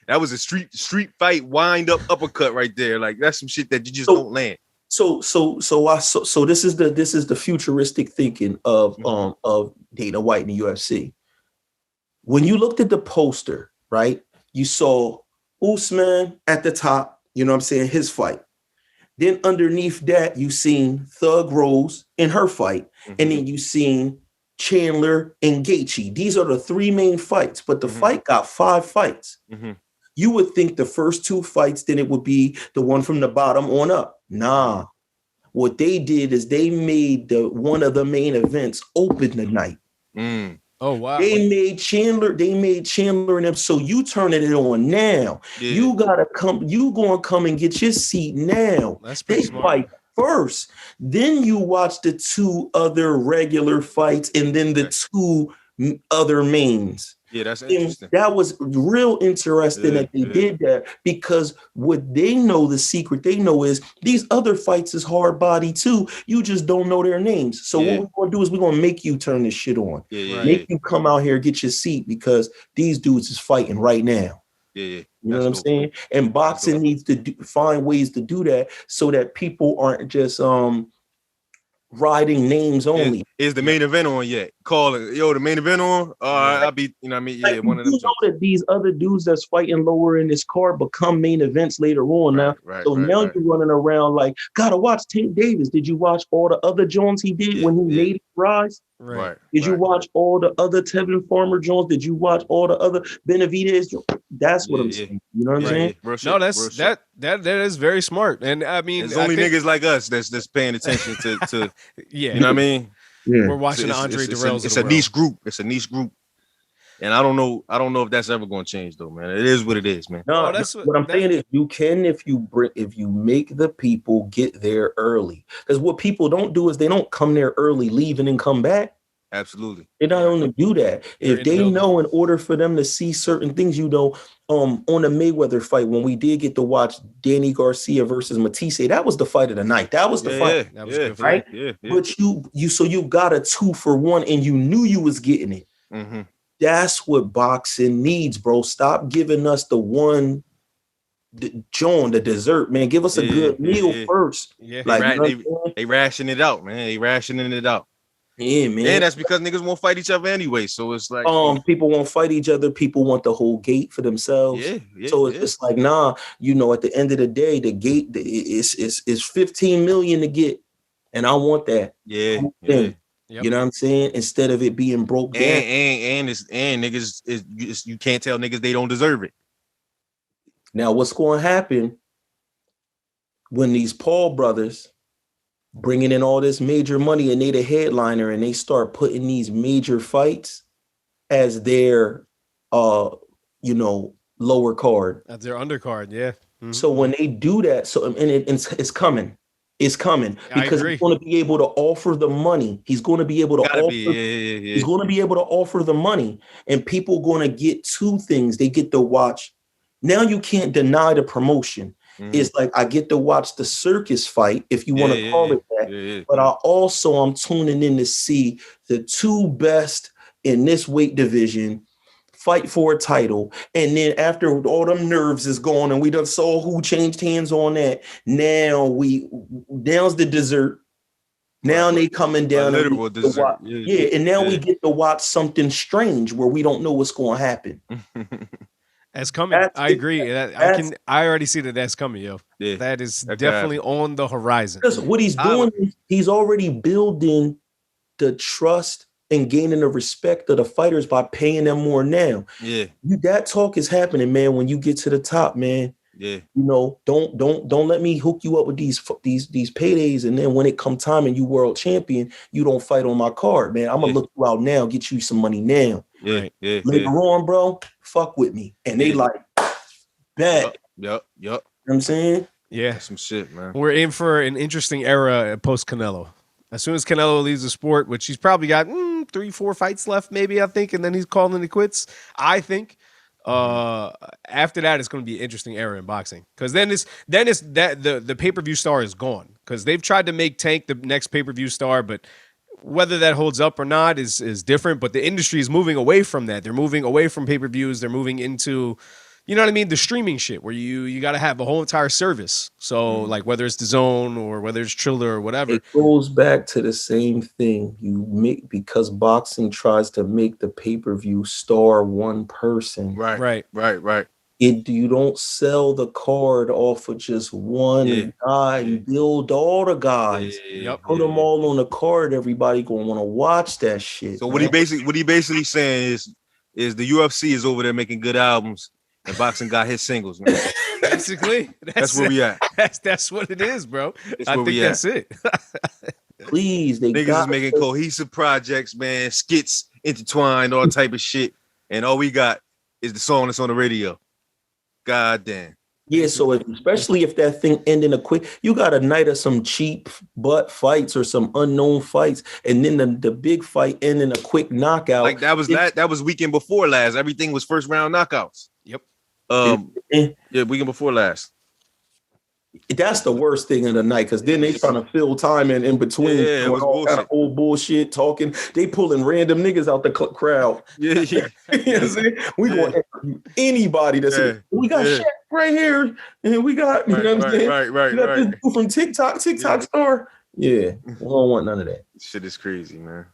That was a street fight wind up uppercut right there. Like that's some shit that you just don't land. So this is the futuristic thinking of Dana White in the UFC. When you looked at the poster, right, you saw Usman at the top, you know what I'm saying, his fight. Then underneath that, you seen Thug Rose in her fight, and then you seen Chandler and Gaethje. These are the 3 main fights, but the fight got 5 fights. You would think the first 2 fights, then it would be the one from the bottom on up. Nah. What they did is they made one of the main events open the night. Oh wow! They made Chandler and them. So you turning it on now. Yeah. You gonna come and get your seat now. That's pretty smart. Fight first. Then you watch the 2 other regular fights, and then the 2 other mains. Yeah, that's interesting. And that was real interesting that they did that, because what they know, the secret they know is these other fights is hard body too. You just don't know their names. So what we're going to do is we're going to make you turn this shit on. Make you come out here, get your seat, because these dudes is fighting right now. You know what I'm saying? And boxing needs to find ways to do that so that people aren't just riding names only. Is the main event on yet? Calling, yo, the main event on? I'll be, you know what I mean? Yeah, like, one of them. You know that these other dudes that's fighting lower in this card become main events later on now. You're running around like, gotta watch Tank Davis. Did you watch all the other Jones he did when he made it rise? Did you watch all the other Tevin Farmer Jones? Did you watch all the other Benavidez? That's what I'm saying. You know what I'm saying? No, that is very smart. And I mean, it's only niggas like us that's paying attention to you know what I mean? We're watching Andre Dirrell's. It's a niche group. It's a niche group. And I don't know if that's ever going to change though, man. It is what it is, man. No, that's what I'm saying is you can if you make the people get there early. Because what people don't do is they don't come there early, leave, and then come back. Absolutely. They don't only do that. If they know in order for them to see certain things, on the Mayweather fight, when we did get to watch Danny Garcia versus Matisse, that was the fight of the night. That was the fight. That was good, right? But you got a 2-for-1 and you knew you was getting it. Mm-hmm. That's what boxing needs, bro. Stop giving us the dessert, man. Give us a good meal first. Yeah. They ration it out, man. They rationing it out. Yeah, man. And that's because niggas won't fight each other anyway. So it's like people won't fight each other. People want the whole gate for themselves. So it's just like, nah, at the end of the day, the gate is 15 million to get. And I want that. You know what I'm saying? Instead of it being broke down. And niggas you can't tell niggas they don't deserve it. Now, what's going to happen when these Paul brothers bringing in all this major money and they the headliner and they start putting these major fights as their, lower card. As their undercard, yeah. Mm-hmm. So when they do that, it's coming. It's coming because he's going to be able to offer the money. He's going to be able to offer. He's going to be able to offer the money, and people going to get two things. They get to watch. Now you can't deny the promotion. Mm-hmm. It's like I get to watch the circus fight, if you want to call it that. But I'm tuning in to see the two best in this weight division fight for a title. And then after all them nerves is gone and we done saw who changed hands on that, now's the dessert. Now they coming down. Literal dessert. And now we get to watch something strange where we don't know what's going to happen. That's coming. I agree. I already see that's coming, yo. Yeah. That is definitely on the horizon. Because what he's doing, he's already building the trust and gaining the respect of the fighters by paying them more now. Yeah. That talk is happening, man, when you get to the top, man. Yeah. Don't let me hook you up with these paydays, and then when it come time and you world champion, you don't fight on my card, man. I'm gonna look you out now, get you some money now. Yeah. Later on, bro, fuck with me. And they like bet. Yep. You know what I'm saying? Yeah. That's some shit, man. We're in for an interesting era post Canelo. As soon as Canelo leaves the sport, which he's probably got 3-4 fights left, maybe, I think, and then he's calling it quits. I think after that, it's going to be an interesting era in boxing, because then the pay-per-view star is gone, because they've tried to make Tank the next pay-per-view star, but whether that holds up or not is different. But the industry is moving away from that. They're moving away from pay-per-views. They're moving into, you know what I mean, the streaming shit where you got to have a whole entire service. So like whether it's DAZN or whether it's Triller or whatever. It goes back to the same thing. Because boxing tries to make the pay-per-view star one person. Right. You don't sell the card off of just one guy. You build all the guys. Put them all on the card. Everybody gonna want to watch that shit. So what he basically saying is the UFC is over there making good albums, and boxing got his singles, man. Basically, that's where we at. That's what it is, bro. I think that's it. Please, niggas is making cohesive projects, man. Skits intertwined, all type of shit, and all we got is the song that's on the radio. God damn. Yeah, so especially if that thing ending you got a night of some cheap butt fights or some unknown fights, and then the big fight ending a quick knockout. Like that was weekend before last. Everything was first round knockouts. Yep. Weekend before last. That's the worst thing of the night, because then they trying to fill time in between. Yeah, it was all kind of old bullshit talking. They pulling random niggas out the crowd. Yeah. You know what I'm saying? We going to interview anybody that's we got Shaq right here, and we got you know what I'm saying. Right. We got this dude from TikTok star. Yeah, we don't want none of that. Shit is crazy, man.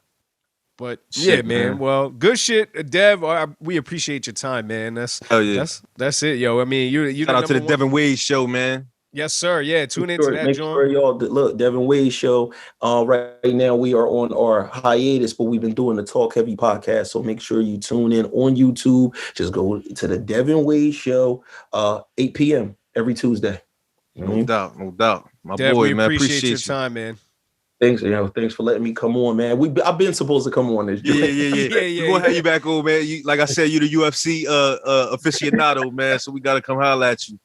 But man. Well, good shit, Dev. We appreciate your time, man. That's it, yo. I mean, you shout out to the Devin Wade show, man. Yes, sir. Yeah, tune into that, Make John. sure y'all look, Devin Wade show. Right now we are on our hiatus, but we've been doing the Talk Heavy podcast. So make sure you tune in on YouTube. Just go to the Devin Wade show, 8 p.m. every Tuesday. No doubt. My Dev, boy, we man. Appreciate your time, man. Thanks, thanks for letting me come on, man. I've been supposed to come on this. Yeah. We're gonna have you back on, man. Like I said, you the UFC aficionado, man. So we gotta come holler at you.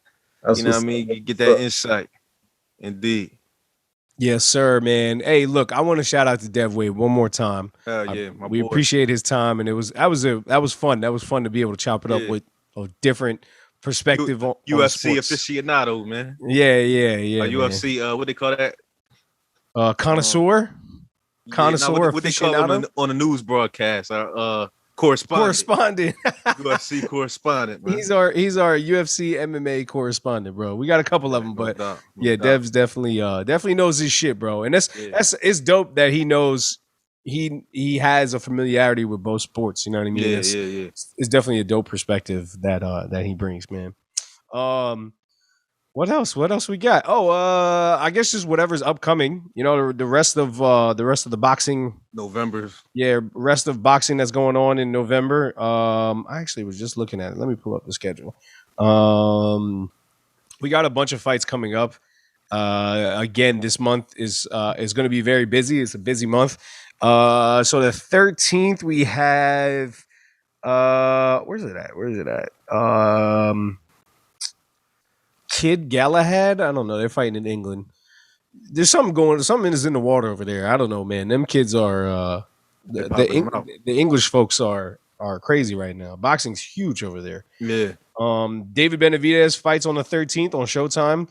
You know what I mean? You get that insight. Indeed. Yes, sir, man. Hey, look, I want to shout out to Dev Wade one more time. Hell yeah, we appreciate his time, and that was fun. That was fun to be able to chop it up with a different perspective on UFC aficionado, man. Yeah. UFC, what they call that? Connoisseur. Connoisseur. What they call them on the news broadcast? Correspondent. UFC correspondent, man. He's our UFC MMA correspondent, bro. We got a couple of them, but Dev's definitely knows his shit, bro. And it's dope that he knows he has a familiarity with both sports. You know what I mean? It's definitely a dope perspective that he brings, man. What else? What else we got? Oh, I guess just whatever's upcoming. You know, the rest of the boxing. November. Yeah, rest of boxing that's going on in November. I actually was just looking at it. Let me pull up the schedule. We got a bunch of fights coming up. Again, this month is going to be very busy. It's a busy month. So the 13th we have. Where's it at? Where's it at? Kid Galahad. I don't know. They're fighting in England. There's something going. Something is in the water over there. I don't know, man. Them kids are the English folks are crazy right now. Boxing's huge over there. Yeah. David Benavidez fights on the 13th on Showtime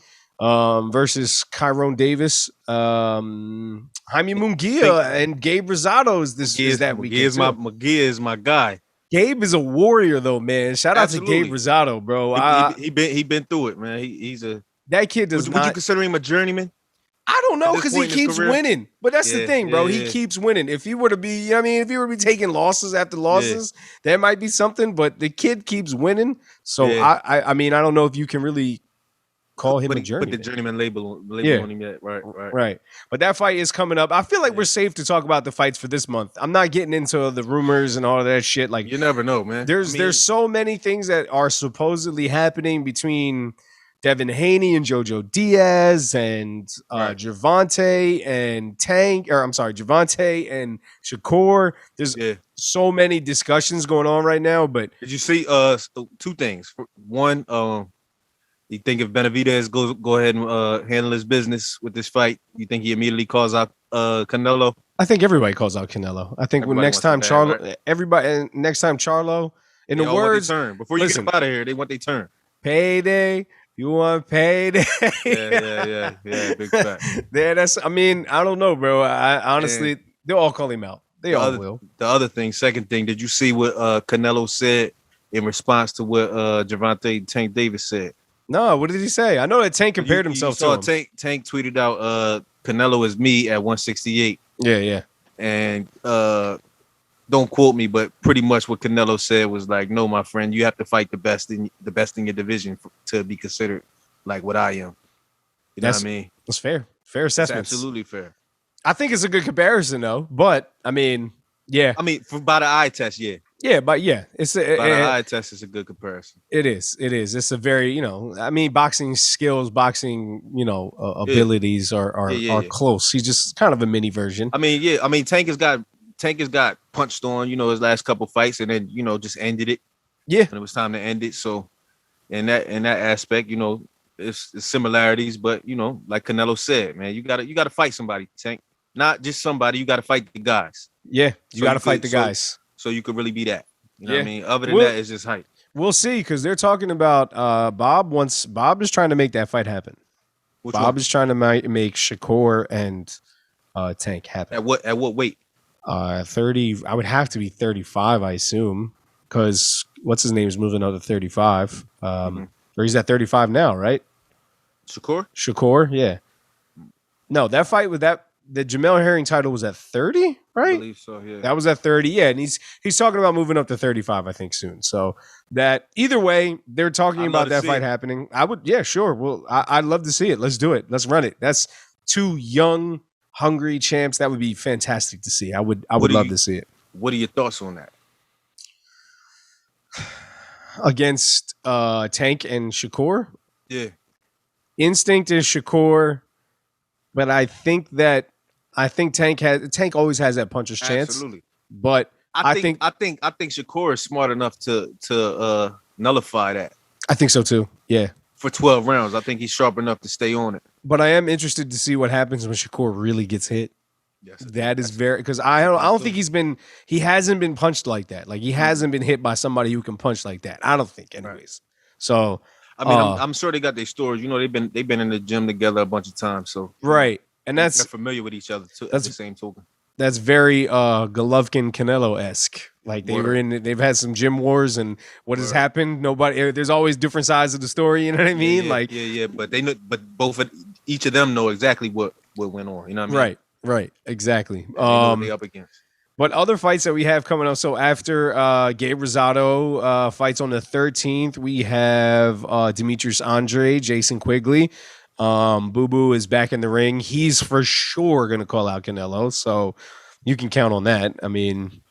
versus Kyron Davis. Jaime Munguia and Gabe Rosado is that weekend. McGee is my guy. Gabe is a warrior though, man. Shout out Absolutely. to Gabe Rosado, bro. He been through it, man. He's a that kid does would not. you consider him a journeyman? I don't know because he keeps winning. But that's the thing, bro. He keeps winning. If he were to be, if he were to be taking losses after losses, that might be something. But the kid keeps winning. So I mean, I don't know if you can really call him a journeyman. Put the journeyman label on him yet. Right. But that fight is coming up. I feel like we're safe to talk about the fights for this month. I'm not getting into the rumors and all of that shit. Like you never know, man. There's so many things that are supposedly happening between Devin Haney and Jojo Diaz and Gervonta and Gervonta and Shakur. There's so many discussions going on right now. But did you see two things? One, you think if Benavidez go ahead and handle his business with this fight, you think he immediately calls out Canelo? I think everybody calls out Canelo. I think next time Charlo, in the words, turn. Before you get up out of here, they want their turn. Payday. You want payday? yeah. Big fact. Yeah, I don't know, bro. I honestly, they'll all call him out. They all will. Second thing, did you see what Canelo said in response to what Gervonta Tank Davis said? No, what did he say? I know that Tank compared himself to him. Tank tweeted out Canelo is me at 168. Yeah. And don't quote me, but pretty much what Canelo said was like, no, my friend, you have to fight the best in your division to be considered like what I am. You know what I mean? That's fair. Fair assessment. Absolutely fair. I think it's a good comparison though, but I mean, yeah. I mean, by the eye test, yeah. Yeah, but yeah, by the eye test is a good comparison. It is. It's a very, boxing skills, abilities are close. He's just kind of a mini version. I mean, Tank has got punched on, his last couple fights, and then just ended it. Yeah, when it was time to end it. So, in that aspect, it's similarities, but like Canelo said, man, you gotta fight somebody, Tank. Not just somebody. You gotta fight the guys. Yeah, you gotta fight the guys. So you could really be that. You know what I mean? Other than that, it's just hype. We'll see, because they're talking about Bob is trying to make that fight happen. Bob is trying to make Shakur and Tank happen. At what weight? 30. I would have to be 35, I assume, because what's his name is moving up to 35. Or he's at 35 now, right? Shakur, yeah. No, that fight with the Jamel Herring title was at 30, right? I believe so, yeah. That was at 30, yeah. And he's talking about moving up to 35, I think, soon. So that either way, they're talking about that fight happening. I would, yeah, sure. Well, I'd love to see it. Let's do it. Let's run it. That's two young, hungry champs. That would be fantastic to see. I would love to see it. What are your thoughts on that? Against Tank and Shakur? Yeah. Instinct is Shakur, but I think Tank always has that puncher's chance. Absolutely. But I think Shakur is smart enough to nullify that. I think so too. Yeah. For 12 rounds, I think he's sharp enough to stay on it. But I am interested to see what happens when Shakur really gets hit. Yes, that is very, because I don't think he hasn't been punched like that. Like he hasn't been hit by somebody who can punch like that. I don't think, anyways. Right. So I mean, I'm sure they got their stories. They've been in the gym together a bunch of times. So right, and they're familiar with each other too. That's the same token. That's very Golovkin Canelo-esque. Like they've had some gym wars, and what has happened? There's always different sides of the story. You know what I mean? Yeah. But each of them know exactly what went on. You know what I mean? Right. Exactly. They know what they up against. But other fights that we have coming up. So after Gabe Rosado fights on the 13th, we have Demetrius Andre, Jason Quigley. Boo Boo is back in the ring. He's for sure going to call out Canelo. So you can count on that. I mean,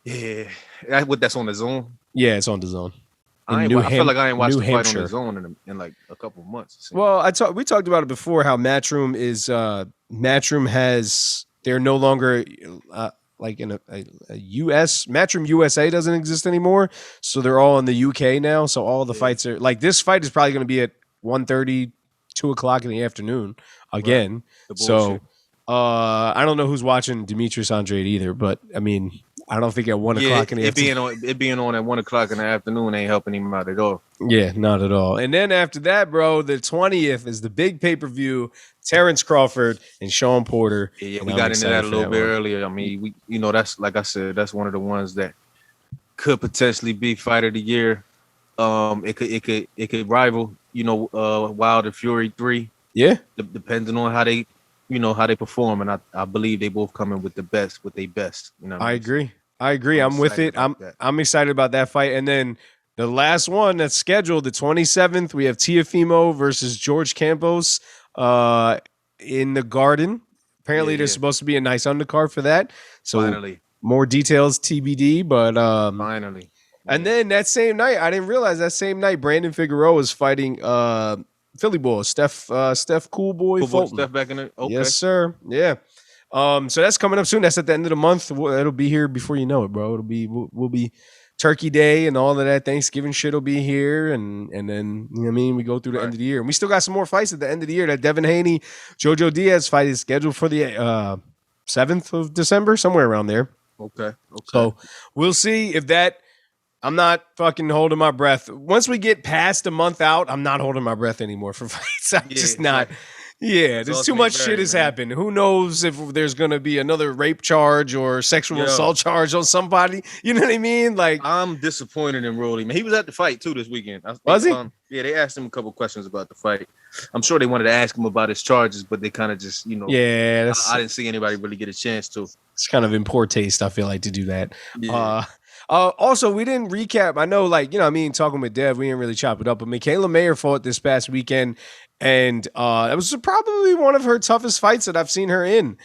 Yeah, that's on the zone. yeah, it's on the zone. I feel like I ain't watched the fight on the zone in like a couple months. Well, we talked about it before. How Matchroom is Matchroom has they're no longer like in a US Matchroom USA doesn't exist anymore, so they're all in the UK now. So all the fights are like this fight is probably going to be at 1:30, 2 o'clock in the afternoon again. Right. So I don't know who's watching Demetrius Andrade either, but I mean, I don't think at 1 o'clock in the afternoon. It being on at 1 o'clock in the afternoon ain't helping him out at all. Yeah, not at all. And then after that, bro, the 20th is the big pay-per-view. Terrence Crawford and Sean Porter. Yeah, we got into that a little bit earlier. I mean, that's like I said, that's one of the ones that could potentially be fight of the year. It could rival, Wilder Fury 3. Yeah, depending on how they perform, and I believe they both come in with their best. I agree. I'm with it. I'm excited about that fight. And then the last one that's scheduled, the 27th, we have Teofimo versus George Campos in the Garden. Apparently, there's supposed to be a nice undercard for that. So finally, more details TBD. But finally, and then that same night, I didn't realize that same night Brandon Figueroa was fighting Philly boy Steph Cool Boy Fulton. Steph back in it. Okay. Yes, sir. Yeah. So that's coming up soon. That's at the end of the month. It'll be here before you know it, bro. We'll be Turkey Day and all of that. Thanksgiving shit will be here, and then we go through the end of the year, and we still got some more fights at the end of the year. That Devin Haney, Jojo Diaz fight is scheduled for the 7th of December, somewhere around there. Okay. So we'll see if that. I'm not fucking holding my breath. Once we get past a month out, I'm not holding my breath anymore for fights. I'm just not. Yeah, there's too much shit has happened. Who knows if there's going to be another rape charge or sexual assault charge on somebody? You know what I mean? Like, I'm disappointed in Rolly. Man, he was at the fight too this weekend. Was he? Yeah, they asked him a couple questions about the fight. I'm sure they wanted to ask him about his charges, but they kind of just, Yeah, I didn't see anybody really get a chance to. It's kind of in poor taste, I feel like, to do that. Yeah. Also, we didn't recap. I know, talking with Dev, we didn't really chop it up, but Michaela Mayer fought this past weekend, and it was probably one of her toughest fights that I've seen her in.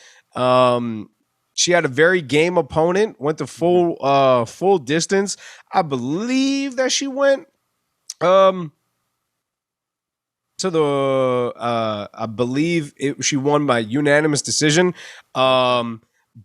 She had a very game opponent, went to full distance. I believe that she went to the I believe she won by unanimous decision.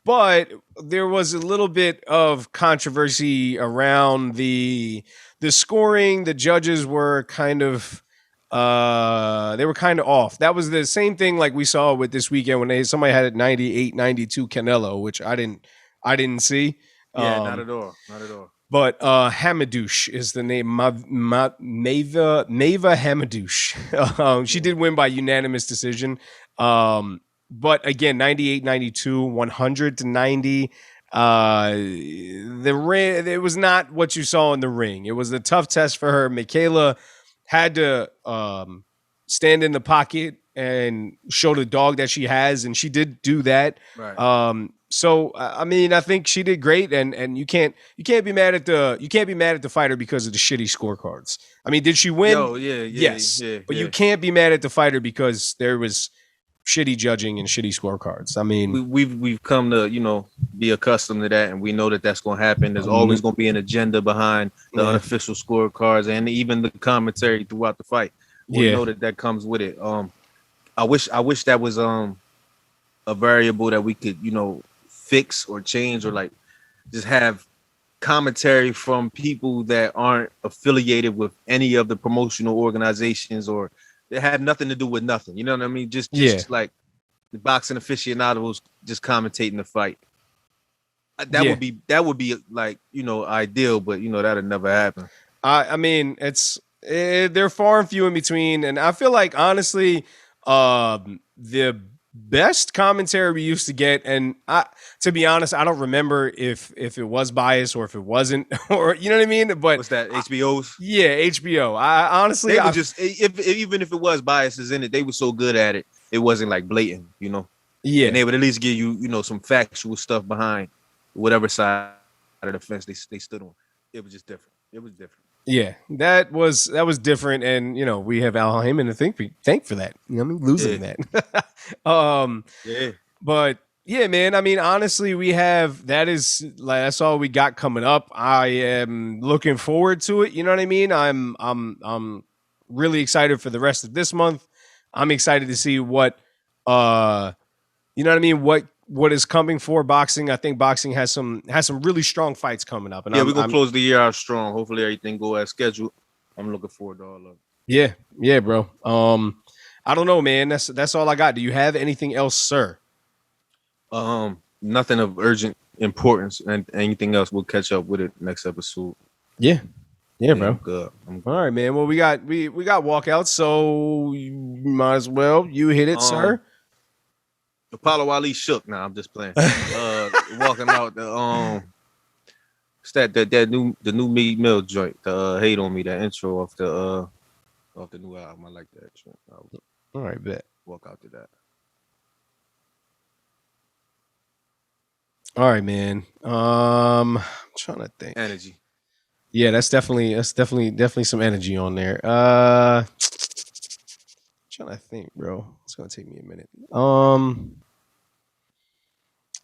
But there was a little bit of controversy around the scoring. The judges were kind of off. That was the same thing like we saw with this weekend when somebody had it 98-92 Canelo, which I didn't see. Yeah, not at all. But Hamadouche is the name. Mava Hamadouche. She did win by unanimous decision. But again, 98-92, 100-90. The ring, it was not what you saw in the ring. It was a tough test for her. Michaela had to stand in the pocket and show the dog that she has, and she did do that. Right. So I mean, I think she did great, and you can't be mad at the fighter because of the shitty scorecards. I mean, did she win? Yes. But you can't be mad at the fighter because there was shitty judging and shitty scorecards. I mean, we've come to be accustomed to that, and we know that that's going to happen. There's always going to be an agenda behind the unofficial scorecards and even the commentary throughout the fight. We know that comes with it. I wish that was a variable that we could fix or change, or like just have commentary from people that aren't affiliated with any of the promotional organizations, or they had nothing to do with nothing. You know what I mean? Just like the boxing aficionados just commentating the fight. That would be like, ideal, but that'll never happen. I mean, they're far and few in between. And I feel like, honestly, the best commentary we used to get, and to be honest, I don't remember if it was biased or if it wasn't, or you know what I mean. But what's that? HBO's? Yeah, HBO. I honestly, they were just even if it was biases in it, they were so good at it. It wasn't like blatant, Yeah, and they would at least give you some factual stuff behind whatever side of the fence they stood on. It was just different. It was different. Yeah, that was different, and we have Al Heyman to thank for that. I mean, losing that. Yeah. But yeah, man. I mean, honestly, that's all we got coming up. I am looking forward to it. You know what I mean? I'm really excited for the rest of this month. I'm excited to see what you know what I mean, what is coming for boxing. I think boxing has some really strong fights coming up. And we're gonna close the year out strong. Hopefully everything go as scheduled. I'm looking forward to all of it. Yeah, bro. I don't know, man. That's all I got. Do you have anything else, sir? Nothing of urgent importance, and anything else we'll catch up with it next episode. Yeah, bro. I'm good. All right, man. Well, we got walkouts, so you might as well hit it, sir. Apollo Ali shook. Nah, I'm just playing. Walking out the the new Meat Mill joint. The Hate on Me, that intro of the new album. I like that joint. All right, bet. Walk out to that. All right, man. I'm trying to think. Energy. Yeah, that's definitely some energy on there. Trying to think, bro. It's gonna take me a minute.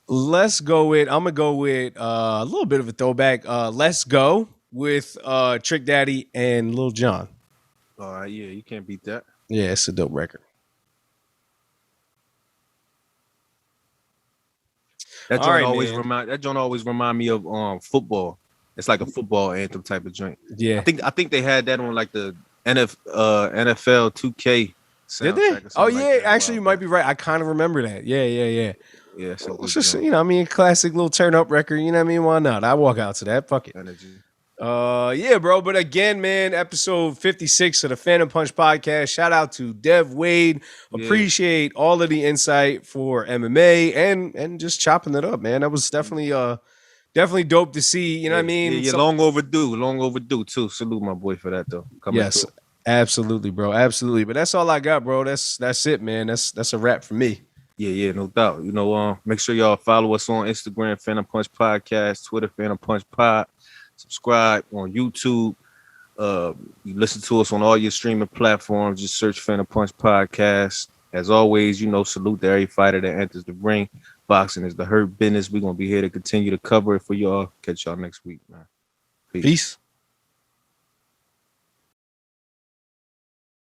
Let's go with. I'm gonna go with a little bit of a throwback. Let's go with Trick Daddy and Lil Jon. All right, yeah, you can't beat that. Yeah, it's a dope record. That joint always remind me of football. It's like a football anthem type of joint. Yeah, I think they had that on like the NFL 2K. Did they? Oh yeah, actually, you might be right. I kind of remember that. Yeah. Yeah, so it's just classic little turn up record. You know what I mean? Why not? I walk out to that. Fuck it. Energy. Yeah, bro. But again, man, episode 56 of the Phantom Punch podcast. Shout out to Dev Wade. Appreciate all of the insight for MMA and just chopping it up, man. That was definitely dope to see. You know what I mean? Yeah, long overdue too. Salute my boy for that though. Yes, absolutely, bro. Absolutely. But that's all I got, bro. That's it, man. That's a wrap for me. Yeah, no doubt. Make sure y'all follow us on Instagram, Phantom Punch Podcast, Twitter, Phantom Punch Pod. Subscribe on YouTube. You listen to us on all your streaming platforms. Just search Phantom Punch Podcast. As always, salute to every fighter that enters the ring. Boxing is the hurt business. We're gonna be here to continue to cover it for y'all. Catch y'all next week, man. Peace.